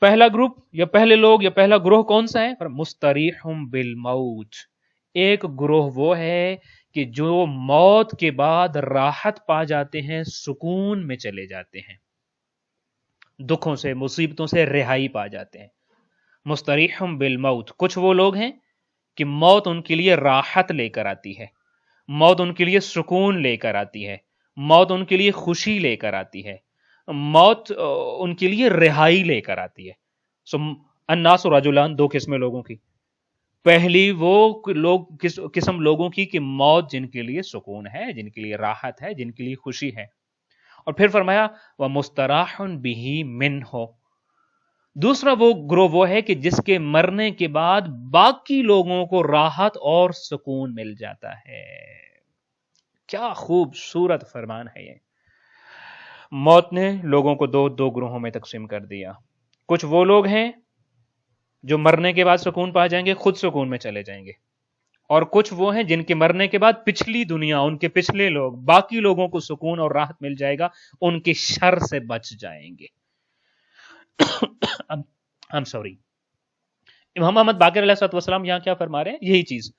پہلا گروپ یا پہلے لوگ یا پہلا گروہ کون سا ہے؟ مستریح بالموت، ایک گروہ وہ ہے کہ جو موت کے بعد راحت پا جاتے ہیں، سکون میں چلے جاتے ہیں، دکھوں سے مصیبتوں سے رہائی پا جاتے ہیں. مستریحم بالموت، کچھ وہ لوگ ہیں کہ موت ان کے لیے راحت لے کر آتی ہے، موت ان کے لیے سکون لے کر آتی ہے، موت ان کے لیے خوشی لے کر آتی ہے، موت ان کے لیے رہائی لے کر آتی ہے. سو الناس رجلان، دو قسمیں لوگوں کی. پہلی وہ لوگ قسم لوگوں کی کہ موت جن کے لیے سکون ہے، جن کے لیے راحت ہے، جن کے لیے خوشی ہے. اور پھر فرمایا وہ مستراح بہی من ہو. دوسرا وہ گروہ وہ ہے کہ جس کے مرنے کے بعد باقی لوگوں کو راحت اور سکون مل جاتا ہے. کیا خوبصورت فرمان ہے یہ. موت نے لوگوں کو دو گروہوں میں تقسیم کر دیا. کچھ وہ لوگ ہیں جو مرنے کے بعد سکون پا جائیں گے، خود سکون میں چلے جائیں گے، اور کچھ وہ ہیں جن کے مرنے کے بعد پچھلی دنیا، ان کے پچھلے لوگ، باقی لوگوں کو سکون اور راحت مل جائے گا، ان کے شر سے بچ جائیں گے. امام محمد باقر علیہ الصلوۃ والسلام یہاں کیا فرما رہے ہیں؟ یہی چیز.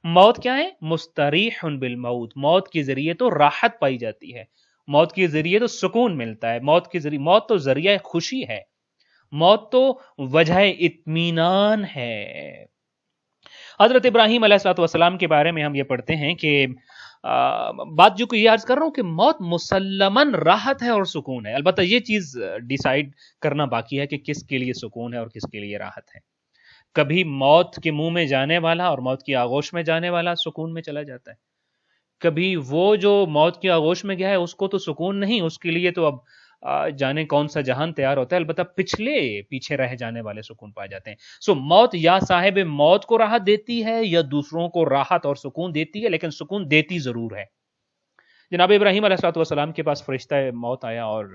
موت کیا ہے؟ مستریح بالموت. موت کے ذریعے تو راحت پائی جاتی ہے، موت کے ذریعے تو سکون ملتا ہے، موت تو ذریعہ خوشی ہے، موت تو وجہ اطمینان ہے. حضرت ابراہیم علیہ الصلوۃ والسلام کے بارے میں ہم یہ پڑھتے ہیں کہ بات جو کہ یہ عرض کر رہا ہوں کہ موت مسلماً راحت ہے اور سکون ہے. البتہ یہ چیز ڈیسائیڈ کرنا باقی ہے کہ کس کے لیے سکون ہے اور کس کے لیے راحت ہے. کبھی موت کے منہ میں جانے والا اور موت کی آغوش میں جانے والا سکون میں چلا جاتا ہے، کبھی وہ جو موت کی آغوش میں گیا ہے اس کو تو سکون نہیں، اس کے لیے تو اب جانے کون سا جہان تیار ہوتا ہے. البتہ پیچھے رہ جانے والے سکون پائے جاتے ہیں. سو موت یا صاحب موت کو راحت دیتی ہے یا دوسروں کو راحت اور سکون دیتی ہے، لیکن سکون دیتی ضرور ہے. جناب ابراہیم علیہ الصلوۃ والسلام کے پاس فرشتہ موت آیا اور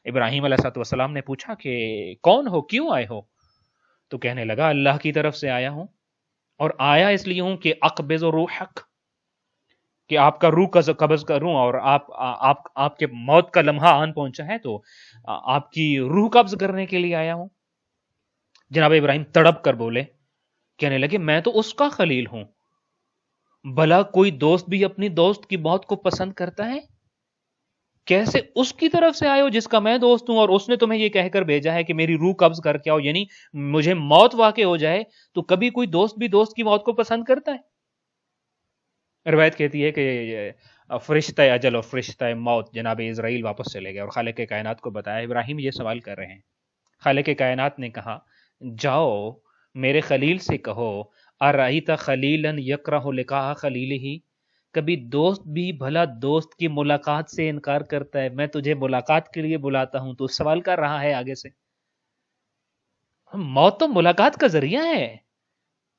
ابراہیم علیہ الصلوۃ والسلام نے پوچھا کہ کون ہو، کیوں آئے ہو؟ تو کہنے لگا اللہ کی طرف سے آیا ہوں، اور آیا اس لیے ہوں کہ اقبض روحک، کہ آپ کا روح قبض کروں، اور آپ کے موت کا لمحہ آن پہنچا ہے تو آپ کی روح قبض کرنے کے لیے آیا ہوں. جناب ابراہیم تڑپ کر بولے، کہنے لگے میں تو اس کا خلیل ہوں، بھلا کوئی دوست بھی اپنی دوست کی موت کو پسند کرتا ہے؟ کیسے اس کی طرف سے آئے ہو جس کا میں دوست ہوں، اور اس نے تمہیں یہ کہہ کر بھیجا ہے کہ میری روح قبض کر کے آؤ، یعنی مجھے موت واقع ہو جائے. تو کبھی کوئی دوست بھی دوست کی موت کو پسند کرتا ہے؟ روایت کہتی ہے کہ فرشتہ اجل اور فرشتہ موت جناب اسرائیل واپس چلے گئے اور خالق کائنات کو بتایا. ابراہیم یہ سوال کر رہے ہیں. خالق کائنات نے کہا جاؤ میرے خلیل سے کہو ارأیت خلیلا یکرہ لقاء خلیلہ، کبھی دوست بھی بھلا دوست کی ملاقات سے انکار کرتا ہے؟ میں تجھے ملاقات کے لیے بلاتا ہوں تو سوال کر رہا ہے آگے سے. موت تو ملاقات کا ذریعہ ہے،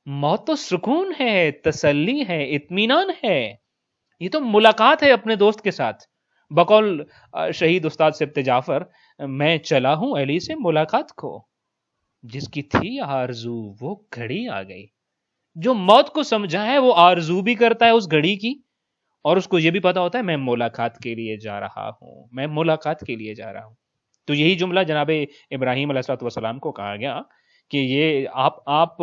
موت تو سکون ہے، تسلی ہے، اطمینان ہے. یہ تو ملاقات ہے اپنے دوست کے ساتھ. بقول شہید استاد سبت جعفر، میں چلا ہوں علی سے ملاقات کو، جس کی تھی آرزو وہ گھڑی آ گئی. جو موت کو سمجھا ہے وہ آرزو بھی کرتا ہے اس گھڑی کی، اور اس کو یہ بھی پتا ہوتا ہے میں ملاقات کے لیے جا رہا ہوں، میں ملاقات کے لیے جا رہا ہوں. تو یہی جملہ جناب ابراہیم علیہ الصلوۃ والسلام کو کہا گیا کہ یہ آپ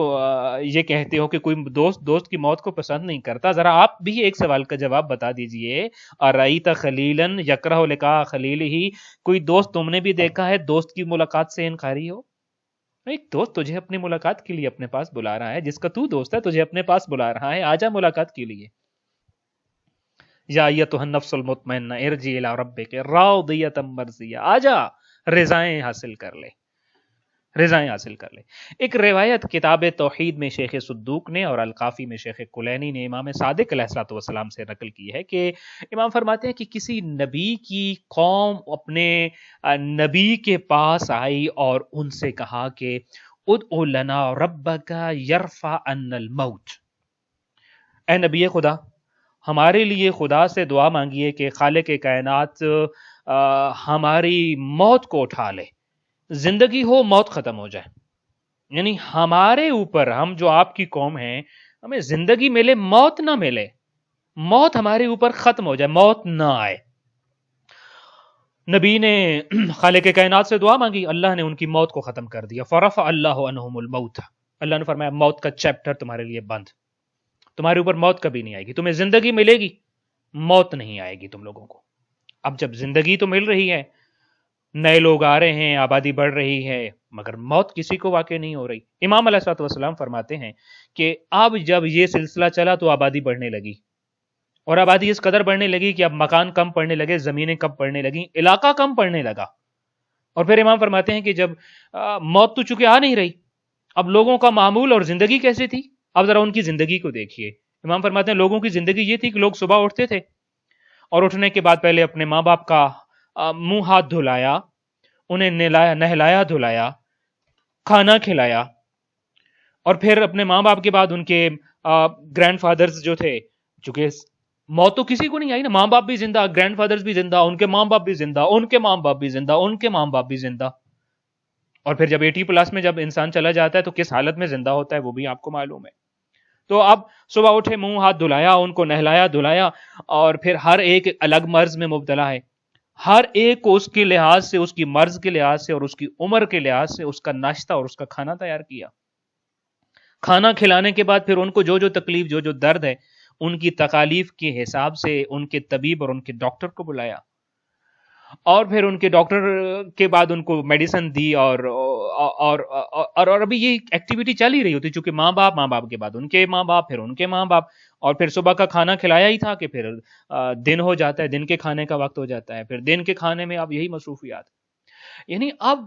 یہ کہتے ہو کہ کوئی دوست کی موت کو پسند نہیں کرتا. ذرا آپ بھی ایک سوال کا جواب بتا دیجئے. ارأیت خلیلا یکرہ لقاء خلیلہ، کوئی دوست تم نے بھی دیکھا ہے دوست کی ملاقات سے انکاری ہو؟ ایک دوست تجھے اپنی ملاقات کے لیے اپنے پاس بلا رہا ہے، جس کا تو دوست ہے تجھے اپنے پاس بلا رہا ہے، آجا ملاقات کے لیے. یا ایتھا النفس المطمئنہ ارجعی الی ربک راضیۃ مرضیہ، آجا رضائیں حاصل کر لے، رضائیں حاصل کر لے. ایک روایت کتاب توحید میں شیخ صدوق نے اور القافی میں شیخ کلینی نے امام صادق علیہ الصلوۃ والسلام سے نقل کی ہے کہ امام فرماتے ہیں کہ کسی نبی کی قوم اپنے نبی کے پاس آئی اور ان سے کہا کہ ادعو لنا ربک یرفع عنا الموت، اے نبی خدا ہمارے لیے خدا سے دعا مانگیے کہ خالق کائنات ہماری موت کو اٹھا لے، زندگی ہو موت ختم ہو جائے. یعنی ہمارے اوپر، ہم جو آپ کی قوم ہیں، ہمیں زندگی ملے موت نہ ملے، موت ہمارے اوپر ختم ہو جائے، موت نہ آئے. نبی نے خالق کائنات سے دعا مانگی، اللہ نے ان کی موت کو ختم کر دیا. فرفع اللہ عنہم الموت، اللہ نے فرمایا موت کا چیپٹر تمہارے لیے بند. تمہارے اوپر موت کبھی نہیں آئے گی، تمہیں زندگی ملے گی، موت نہیں آئے گی تم لوگوں کو۔ اب جب زندگی تو مل رہی ہے، نئے لوگ آ رہے ہیں، آبادی بڑھ رہی ہے، مگر موت کسی کو واقع نہیں ہو رہی۔ امام علیہ الصلوۃ والسلام فرماتے ہیں کہ اب جب یہ سلسلہ چلا تو آبادی بڑھنے لگی، اور آبادی اس قدر بڑھنے لگی کہ اب مکان کم پڑنے لگے، زمینیں کم پڑنے لگیں، علاقہ کم پڑنے لگا۔ اور پھر امام فرماتے ہیں کہ جب موت تو چونکہ آ نہیں رہی، اب لوگوں کا معمول اور زندگی کیسے تھی؟ اب ذرا ان کی زندگی کو دیکھیے۔ امام فرماتے ہیں لوگوں کی زندگی یہ تھی کہ لوگ صبح اٹھتے تھے اور اٹھنے کے بعد پہلے اپنے ماں باپ کا منہ ہاتھ دھلایا، انہیں نہلایا دھلایا، کھانا کھلایا، اور پھر اپنے ماں باپ کے بعد ان کے گرینڈ فادرز جو تھے، چونکہ موت تو کسی کو نہیں آئی نا، ماں باپ بھی زندہ، گرینڈ فادرز بھی زندہ، ان کے ماں باپ بھی زندہ، ان کے ماں باپ بھی زندہ، ان کے ماں باپ بھی زندہ۔ اور پھر جب 80+ میں جب انسان چلا جاتا ہے تو کس حالت میں زندہ ہوتا ہے وہ بھی آپ کو معلوم ہے۔ تو اب صبح اٹھے، منہ ہاتھ دھلایا، ان کو نہلایا دھلایا، اور پھر ہر ایک الگ مرض میں مبتلا ہے، ہر ایک کو اس کے لحاظ سے، اس کی مرض کے لحاظ سے اور اس کی عمر کے لحاظ سے اس کا ناشتہ اور اس کا کھانا تیار کیا۔ کھانا کھلانے کے بعد پھر ان کو جو جو تکلیف، جو جو درد ہے، ان کی تکالیف کے حساب سے ان کے طبیب اور ان کے ڈاکٹر کو بلایا، اور پھر ان کے ڈاکٹر کے بعد ان کو میڈیسن دی، اور ابھی یہ ایکٹیویٹی چل ہی رہی ہوتی، چونکہ ماں باپ کے بعد ان کے ماں باپ، پھر ان کے ماں باپ، اور پھر صبح کا کھانا کھلایا ہی تھا کہ پھر دن ہو جاتا ہے، دن کے کھانے کا وقت ہو جاتا ہے، پھر دن کے کھانے میں اب یہی مصروفیات۔ یعنی اب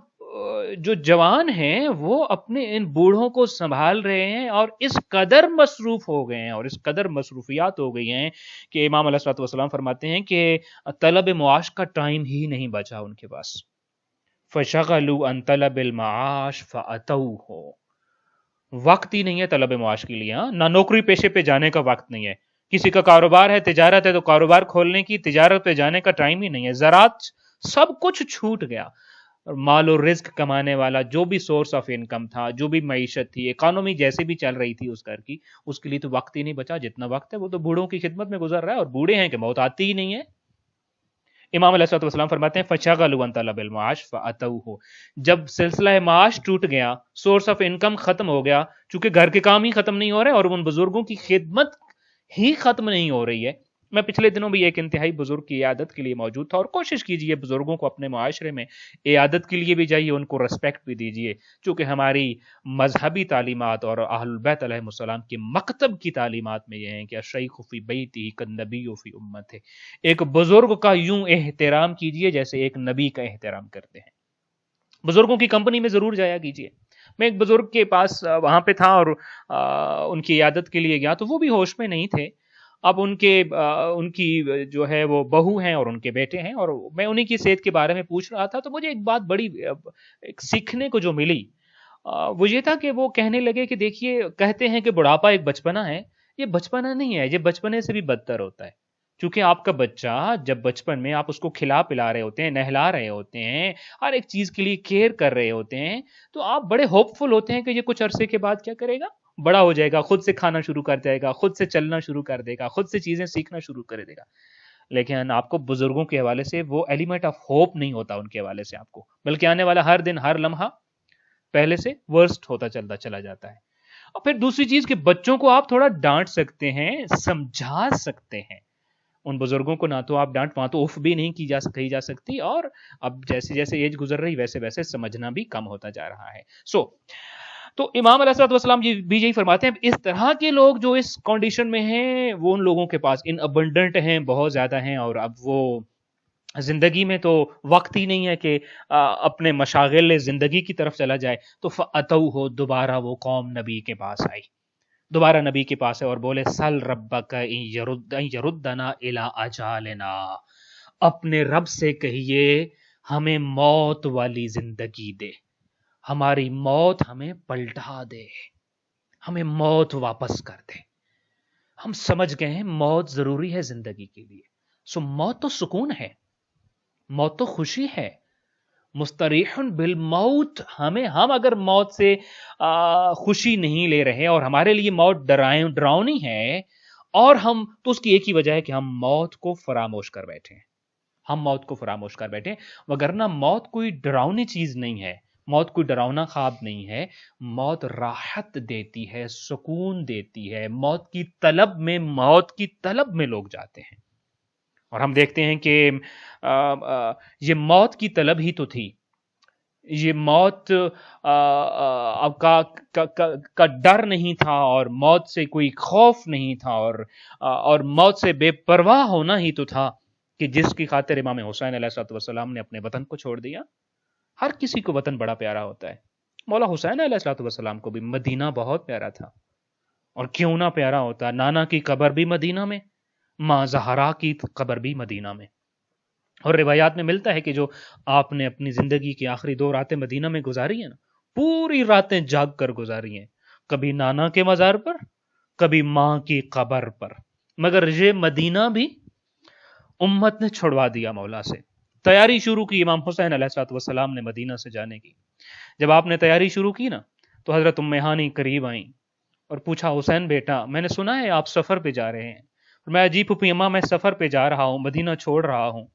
جو جوان ہیں وہ اپنے ان بوڑھوں کو سنبھال رہے ہیں، اور اس قدر مصروف ہو گئے ہیں اور اس قدر مصروفیات ہو گئی ہیں کہ امام علیہ الصلوۃ والسلام فرماتے ہیں کہ طلب معاش کا ٹائم ہی نہیں بچا ان کے پاس۔ فشغلوا عن طلب المعاش فاتوہ، وقت ہی نہیں ہے طلب معاش کے لیے، نہ نوکری پیشے پہ جانے کا وقت نہیں ہے۔ کسی کا کاروبار ہے، تجارت ہے، تو کاروبار کھولنے کی، تجارت پہ جانے کا ٹائم ہی نہیں ہے۔ زراعت، سب کچھ چھوٹ گیا۔ اور مال و رزق کمانے والا جو بھی سورس آف انکم تھا، جو بھی معیشت تھی، اکانومی جیسے بھی چل رہی تھی اس گھر کی، اس کے لیے تو وقت ہی نہیں بچا۔ جتنا وقت ہے وہ تو بوڑھوں کی خدمت میں گزر رہا ہے، اور بوڑھے ہیں کہ موت آتی ہی نہیں ہے۔ امام علیہ الصلوۃ والسلام فرماتے ہیں فشغلوا عن طلب المعاش فاتوہ، جب سلسلہ معاش ٹوٹ گیا، سورس آف انکم ختم ہو گیا، چونکہ گھر کے کام ہی ختم نہیں ہو رہے اور ان بزرگوں کی خدمت ہی ختم نہیں ہو رہی ہے۔ میں پچھلے دنوں بھی ایک انتہائی بزرگ کی عیادت کے لیے موجود تھا، اور کوشش کیجئے بزرگوں کو اپنے معاشرے میں عیادت کے لیے بھی جائیے، ان کو رسپیکٹ بھی دیجئے، چونکہ ہماری مذہبی تعلیمات اور اہل البیت علیہم السلام کے مکتب کی تعلیمات میں یہ ہیں کہ الشیخ فی بیتہ کالنبی فی امتہ، ایک بزرگ کا یوں احترام کیجئے جیسے ایک نبی کا احترام کرتے ہیں۔ بزرگوں کی کمپنی میں ضرور جایا کیجئے۔ میں ایک بزرگ کے پاس وہاں پہ تھا، اور ان کی عیادت کے لیے گیا تو وہ بھی ہوش میں نہیں تھے۔ اب ان کی جو ہے وہ بہو ہیں اور ان کے بیٹے ہیں، اور میں انہی کی صحت کے بارے میں پوچھ رہا تھا، تو مجھے ایک بات بڑی ایک سیکھنے کو جو ملی، وہ یہ تھا کہ وہ کہنے لگے کہ دیکھیے، کہتے ہیں کہ بڑھاپا ایک بچپنا ہے، یہ بچپنا نہیں ہے، یہ بچپنے سے بھی بدتر ہوتا ہے۔ چونکہ آپ کا بچہ جب بچپن میں آپ اس کو کھلا پلا رہے ہوتے ہیں، نہلا رہے ہوتے ہیں، ہر ایک چیز کے لیے کیئر کر رہے ہوتے ہیں، تو آپ بڑے ہوپ فل ہوتے ہیں کہ یہ کچھ عرصے کے بعد کیا کرے گا، بڑا ہو جائے گا، خود سے کھانا شروع کر جائے گا، خود سے چلنا شروع کر دے گا، خود سے چیزیں سیکھنا شروع کر دے گا۔ لیکن آپ کو بزرگوں کے حوالے سے وہ ایلیمنٹ آف ہوپ نہیں ہوتا ان کے حوالے سے آپ کو، بلکہ آنے والا ہر دن، ہر لمحہ پہلے سے ورسٹ ہوتا چلا جاتا ہے۔ اور پھر دوسری چیز کہ بچوں کو آپ تھوڑا ڈانٹ سکتے ہیں، سمجھا سکتے ہیں، ان بزرگوں کو نہ تو آپ ڈانٹ، وہاں تو اف بھی نہیں کہی جا سکتی، اور اب جیسے جیسے ایج گزر رہی ویسے ویسے سمجھنا بھی کم ہوتا جا رہا ہے۔ تو امام علیہ الصلوۃ والسلام بھی یہی فرماتے ہیں، اس طرح کے لوگ جو اس کنڈیشن میں ہیں، وہ ان لوگوں کے پاس ان ابنڈنٹ ہیں، بہت زیادہ ہیں، اور اب وہ زندگی میں تو وقت ہی نہیں ہے کہ اپنے مشاغل زندگی کی طرف چلا جائے۔ تو فَأَتَوْهُ، دوبارہ وہ قوم نبی کے پاس آئی، دوبارہ نبی کے پاس ہے، اور بولے سل ربک ان یردنا الی اجالنا، اپنے رب سے کہیے ہمیں موت والی زندگی دے، ہماری موت ہمیں پلٹا دے، ہمیں موت واپس کر دے۔ ہم سمجھ گئے ہیں موت ضروری ہے زندگی کے لیے، سو موت تو سکون ہے، موت تو خوشی ہے، مستریح بالموت، ہم اگر موت سے خوشی نہیں لے رہے اور ہمارے لیے موت ڈراؤنی ہے، اور ہم تو اس کی ایک ہی وجہ ہے کہ ہم موت کو فراموش کر بیٹھے ہیں، ہم موت کو فراموش کر بیٹھے، وگرنہ موت کوئی ڈراؤنی چیز نہیں ہے، موت کوئی ڈراؤنا خواب نہیں ہے، موت راحت دیتی ہے، سکون دیتی ہے. موت کی طلب میں لوگ جاتے ہیں. اور ہم دیکھتے ہیں کہ یہ موت کی طلب ہی تو تھی. یہ موت کا ڈر نہیں تھا، اور موت سے کوئی خوف نہیں تھا، اور موت سے بے پرواہ ہونا ہی تو تھا کہ جس کی خاطر امام حسین علیہ السلام نے اپنے وطن کو چھوڑ دیا. ہر کسی کو وطن بڑا پیارا ہوتا ہے. مولا حسین علیہ السلام کو بھی مدینہ بہت پیارا تھا. اور کیوں نہ پیارا ہوتا، نانا کی قبر بھی مدینہ میں، ماں زہرا کی قبر بھی مدینہ میں. اور روایات میں ملتا ہے کہ جو آپ نے اپنی زندگی کی آخری 2 راتیں مدینہ میں گزاری ہیں نا، پوری راتیں جاگ کر گزاری ہیں، کبھی نانا کے مزار پر، کبھی ماں کی قبر پر. مگر یہ مدینہ بھی امت نے چھڑوا دیا مولا سے. تیاری شروع کی امام حسین علیہ السلام نے مدینہ سے جانے کی. جب آپ نے تیاری شروع کی نا تو حضرت ام ہانی قریب آئیں اور پوچھا، حسین بیٹا میں نے سنا ہے آپ سفر پہ جا رہے ہیں. میں جی پھوپھی اماں میں سفر پہ جا رہا ہوں، مدینہ چھوڑ رہا ہوں.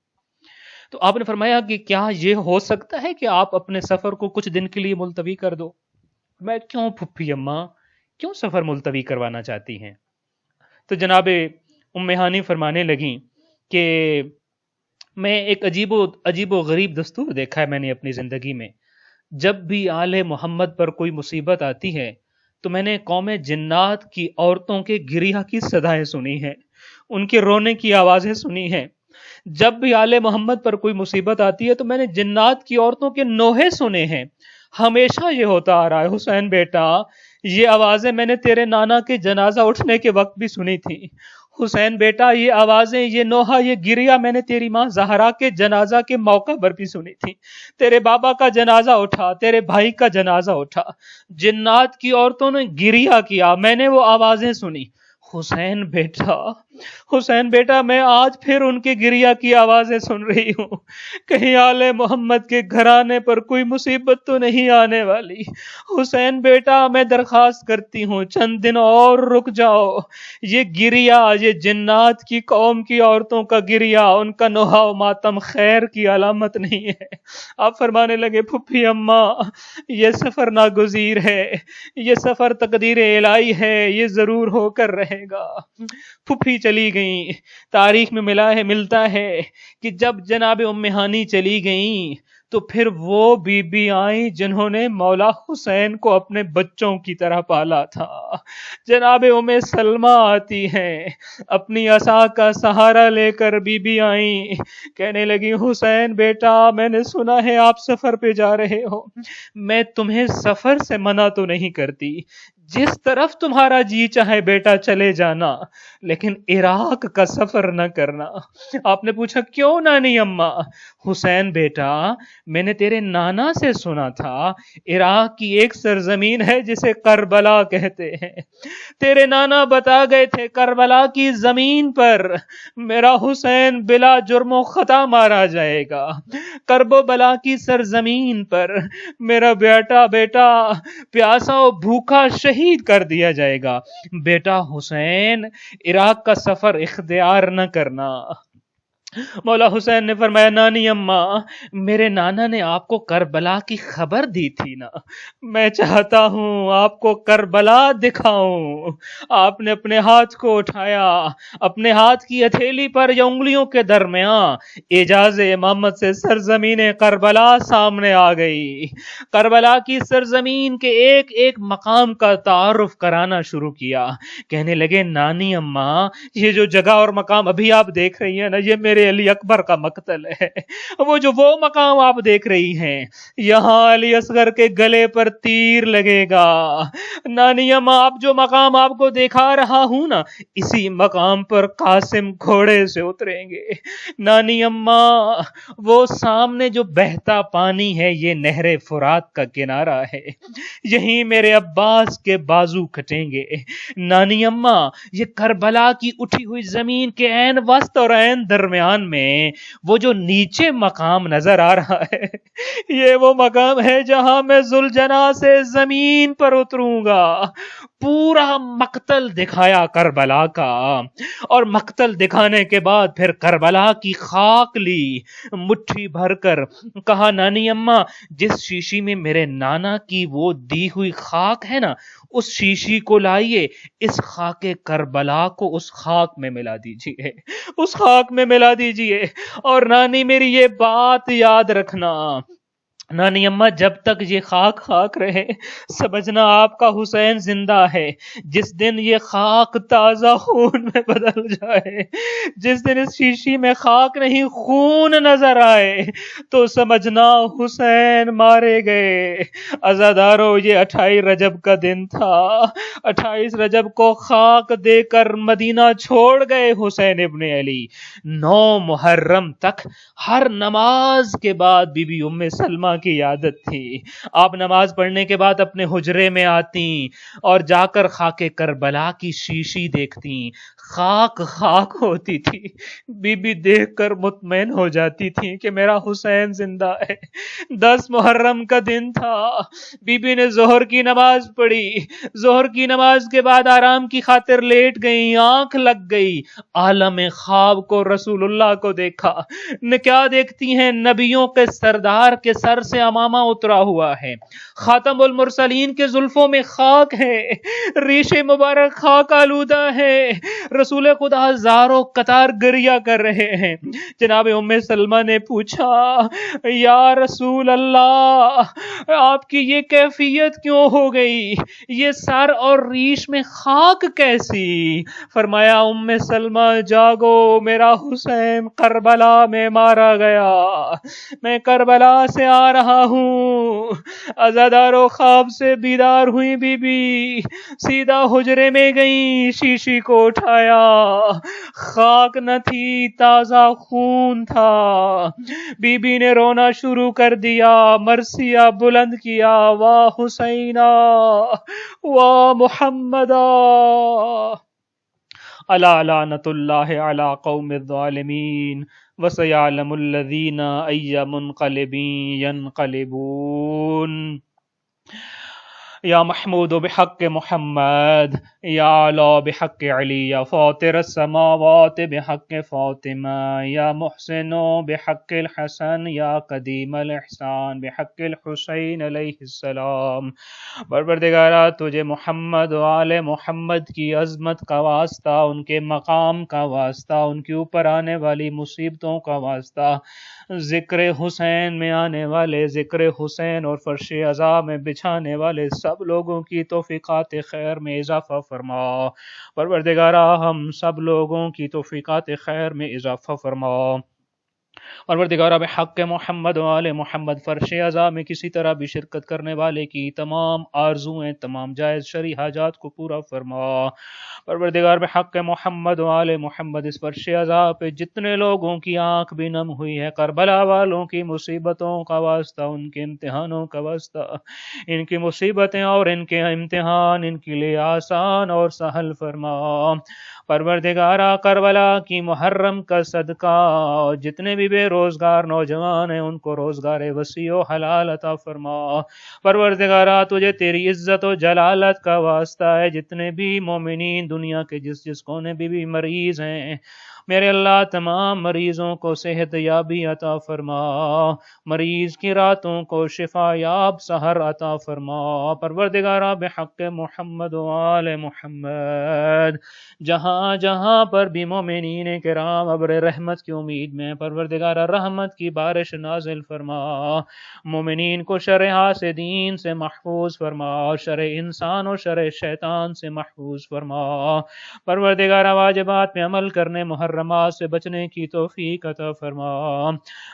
تو آپ نے فرمایا کہ کیا یہ ہو سکتا ہے کہ آپ اپنے سفر کو کچھ دن کے لیے ملتوی کر دو؟ میں کیوں پھوپھی اماں، کیوں سفر ملتوی کروانا چاہتی ہیں؟ تو جناب ام ہانی فرمانے لگیں کہ میں ایک عجیب و غریب دستور دیکھا ہے میں نے اپنی زندگی میں. جب بھی آل محمد پر کوئی مصیبت آتی ہے تو میں نے قوم جنات کی عورتوں کے گریہ کی صدائیں سنی ہیں، ان کے رونے کی آوازیں سنی ہیں. جب بھی آل محمد پر کوئی مصیبت آتی ہے تو میں نے جنات کی عورتوں کے نوحے سنے ہیں. ہمیشہ یہ ہوتا آ رہا ہے حسین بیٹا، یہ آوازیں میں نے تیرے نانا کے جنازہ اٹھنے کے وقت بھی سنی تھی. حسین بیٹا یہ آوازیں، یہ نوحہ، یہ گریہ میں نے تیری ماں زہرا کے جنازہ کے موقع پر بھی سنی تھی. تیرے بابا کا جنازہ اٹھا، تیرے بھائی کا جنازہ اٹھا، جنات کی عورتوں نے گریہ کیا، میں نے وہ آوازیں سنی. حسین بیٹا میں آج پھر ان کے گریہ کی آوازیں سن رہی ہوں. کہیں آل محمد کے گھرانے پر کوئی مصیبت تو نہیں آنے والی. حسین بیٹا میں درخواست کرتی ہوں چند دن اور رک جاؤ. یہ گریہ، یہ جنات کی قوم کی عورتوں کا گریہ، ان کا نوحہ و ماتم خیر کی علامت نہیں ہے. آپ فرمانے لگے پھوپھی اماں یہ سفر ناگزیر ہے، یہ سفر تقدیر الہی ہے، یہ ضرور ہو کر رہے گا. پھوپھی چلی گئیں. تاریخ میں ملتا ہے کہ جب جناب ام ہانی چلی گئیں تو پھر وہ بی بی آئیں جنہوں نے مولا حسین کو اپنے بچوں کی طرح پالا تھا. جناب ام سلمہ آتی ہیں، اپنی عصا کا سہارا لے کر بی بی آئیں، کہنے لگی حسین بیٹا میں نے سنا ہے آپ سفر پہ جا رہے ہو. میں تمہیں سفر سے منع تو نہیں کرتی، جس طرف تمہارا جی چاہے بیٹا چلے جانا، لیکن عراق کا سفر نہ کرنا. آپ نے پوچھا کیوں نانی اماں؟ حسین بیٹا میں نے تیرے نانا سے سنا تھا عراق کی ایک سرزمین ہے جسے کربلا کہتے ہیں. تیرے نانا بتا گئے تھے کربلا کی زمین پر میرا حسین بلا جرم و خطا مارا جائے گا. کرب و بلا کی سرزمین پر میرا بیٹا پیاسا و بھوکا شہید کر دیا جائے گا. بیٹا حسین عراق کا سفر اختیار نہ کرنا. مولا حسین نے فرمایا نانی اماں میرے نانا نے آپ کو کربلا کی خبر دی تھی نا، میں چاہتا ہوں آپ کو کربلا دکھاؤں. آپ نے اپنے ہاتھ کو اٹھایا، اپنے ہاتھ کی ہتھیلی پر یا انگلیوں کے درمیان اعجاز امامت سے سرزمین کربلا سامنے آ گئی. کربلا کی سرزمین کے ایک ایک مقام کا تعارف کرانا شروع کیا. کہنے لگے نانی اماں یہ جو جگہ اور مقام ابھی آپ دیکھ رہی ہیں نا، یہ میرے علی اکبر کا مقتل ہے. وہ مقام آپ دیکھ رہی ہیں، یہاں علی اصغر کے گلے پر تیر لگے گا. نانی اماں آپ جو مقام آپ کو دکھا رہا ہوں نا، اسی مقام پر قاسم گھوڑے سے اتریں گے. نانی اماں وہ سامنے جو بہتا پانی ہے یہ نہر فرات کا کنارہ ہے، یہیں میرے عباس کے بازو کٹیں گے. نانی اماں یہ کربلا کی اٹھی ہوئی زمین کے عین وسط اور عین درمیان میں وہ جو نیچے مقام نظر آ رہا ہے، یہ وہ مقام ہے جہاں میں ذوالجناح سے زمین پر اتروں گا. پورا مقتل دکھایا کربلا کا، اور مقتل دکھانے کے بعد پھر کربلا کی خاک لی مٹھی بھر کر، کہا نانی اماں جس شیشی میں میرے نانا کی وہ دی ہوئی خاک ہے نا، اس شیشی کو لائیے، اس خاک کربلا کو اس خاک میں ملا دیجئے، اس خاک میں ملا دیجئے۔ اور نانی میری یہ بات یاد رکھنا، نانی اماں جب تک یہ خاک خاک رہے سمجھنا آپ کا حسین زندہ ہے، جس دن یہ خاک تازہ خون میں بدل جائے، جس دن اس شیشی میں خاک نہیں خون نظر آئے، تو سمجھنا حسین مارے گئے۔ عزادارو یہ 28 رجب کا دن تھا، 28 رجب کو خاک دے کر مدینہ چھوڑ گئے حسین ابن علی۔ 9 محرم تک ہر نماز کے بعد بی بی ام سلمہ کی عادت تھی، آپ نماز پڑھنے کے بعد اپنے حجرے میں آتی اور جا کر خاک کربلا کی شیشی دیکھتی، خاک خاک ہوتی تھی، بی بی دیکھ کر مطمئن ہو جاتی تھی کہ میرا حسین زندہ ہے۔ 10 محرم کا دن تھا، بی بی نے ظہر کی نماز پڑھی، ظہر کی نماز کے بعد آرام کی خاطر لیٹ گئی، آنکھ لگ گئی، عالم خواب کو رسول اللہ کو دیکھا۔ کیا دیکھتی ہیں؟ نبیوں کے سردار کے سر سے امامہ اترا ہوا ہے، خاتم المرسلین کے زلفوں میں خاک ہے، ریش مبارک خاک آلودہ ہے، رسول خدا ہزاروں قطار گریہ کر رہے ہیں۔ جناب ام سلمہ نے پوچھا یا رسول اللہ آپ کی یہ کیفیت کیوں ہو گئی، یہ سر اور ریش میں خاک کیسی؟ فرمایا ام سلمہ جاگو، میرا حسین کربلا میں مارا گیا، میں کربلا سے آ رہا ہوں۔ عزادارو خواب سے بیدار ہوئی بی بی، سیدھا حجرے میں گئی، شیشی کو اٹھایا، خاک نہ تھی تازہ خون تھا۔ بی بی نے رونا شروع کر دیا، مرثیہ بلند کیا، واہ حسینہ واہ محمدہ، الا لعنت اللہ علی قوم الظالمین وسیعلم الذین ای منقلب ینقلبون۔ یا محمود بحق محمد، یا اعلی بحق علی، یا فاطر السماوات بحق فاطمہ، یا محسن بحق الحسن، یا قدیم الاحسان بحق الحسین علیہ السلام۔ پروردگارا تجھے محمد و آل محمد کی عظمت کا واسطہ، ان کے مقام کا واسطہ، ان کے اوپر آنے والی مصیبتوں کا واسطہ، ذکر حسین میں آنے والے، ذکر حسین اور فرش عزا میں بچھانے والے سب لوگوں کی توفیقات خیر میں اضافہ فرما۔ پروردگارا ہم سب لوگوں کی توفیقات خیر میں اضافہ فرما۔ پروردگارا بحق محمد و آل محمد فرش عزا میں کسی طرح بھی شرکت کرنے والے کی تمام آرزویں، تمام جائز شرعی حاجات کو پورا فرما۔ پروردگار بحق محمد و آل محمد اس فرش عزا پہ جتنے لوگوں کی آنکھ بھی نم ہوئی ہے، کربلا والوں کی مصیبتوں کا واسطہ، ان کے امتحانوں کا واسطہ، ان کی مصیبتیں اور ان کے امتحان ان کے لیے آسان اور سہل فرما۔ پروردگارا کربلا کی محرم کا صدقہ جتنے بھی بے روزگار نوجوان ہیں ان کو روزگار وسیع و حلال عطا فرما۔ پروردگارا تجھے تیری عزت و جلالت کا واسطہ ہے، جتنے بھی مومنین دنیا کے جس کونے بھی مریض ہیں، میرے اللہ تمام مریضوں کو صحت یابی عطا فرما، مریض کی راتوں کو شفا یاب سحر عطا فرما۔ پروردگارا بحق محمد و آل محمد جہاں جہاں پر بھی مومنین کرام ابر رحمت کی امید میں، پروردگارا رحمت کی بارش نازل فرما، مومنین کو شر حاسدین سے محفوظ فرما، شر انسان اور شر شیطان سے محفوظ فرما۔ پروردگارا واجبات پہ عمل کرنے، محرمات سے بچنے کی توفیق عطا فرما۔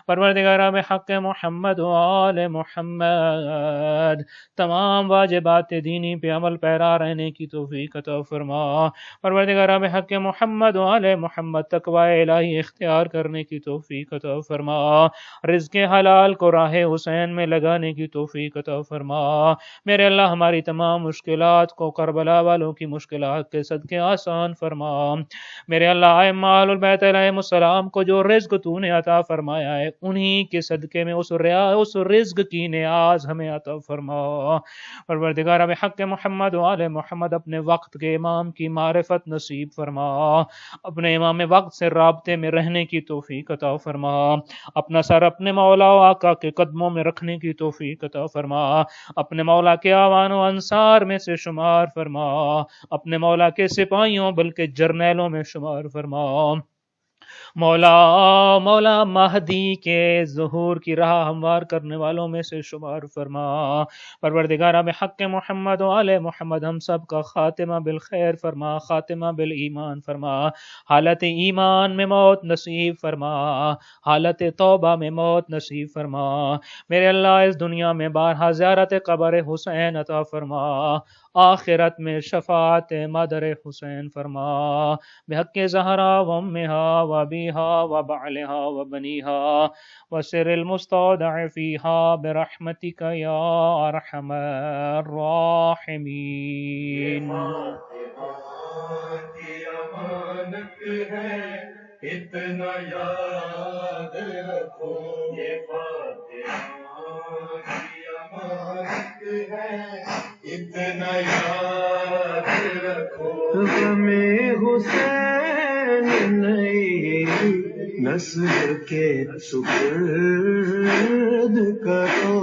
پروردگارا بحق محمد و آل محمد تمام واجبات دینی پہ عمل پیرا رہنے کی توفیق عطا فرما۔ پروردگارا بحق محمد و آل محمد تقوی الہی اختیار کرنے کی توفیق عطا فرما، رزق حلال کو راہ حسین میں لگانے کی توفیق عطا فرما۔ میرے اللہ ہماری تمام مشکلات کو کربلا والوں کی مشکلات کے صدقے آسان فرما۔ میرے اللہ ائمہ اہل بیت علیہم کو جو رزق تو نے عطا فرمایا ہے انہی کے صدقے میں اس رزق کی نیاز ہمیں عطا فرما۔ پروردگار بحق محمد و آل محمد اپنے وقت کے امام کی معرفت نصیب فرما، اپنے امام وقت سے رابطے میں رہنے کی توفیق عطا فرما، اپنا سر اپنے مولا و آقا کے قدموں میں رکھنے کی توفیق عطا فرما، اپنے مولا کے آوان و انصار میں سے شمار فرما، اپنے مولا کے سپاہیوں بلکہ جرنیلوں میں شمار فرما۔ مولا مہدی کے ظہور کی راہ ہموار کرنے والوں میں سے شمار فرما۔ پروردگار بحق محمد و آل محمد ہم سب کا خاتمہ بالخیر فرما، خاتمہ بالایمان فرما، حالت ایمان میں موت نصیب فرما، حالت توبہ میں موت نصیب فرما۔ میرے اللہ اس دنیا میں بارہا زیارت قبر حسین عطا فرما، آخرت میں شفاعت مادر حسین فرما، بحق زہرا و امہا و ابیہا و بعلہا و بنیہا و سر المستودع فیہا برحمتک یا ارحم الراحمین۔ کی امانت ہے اتنا یاد رکھو، یہ فاتحہ کی امانت ہے اتنا یاد رکھو، غم حسین نئی نسل کے سپرد کرو۔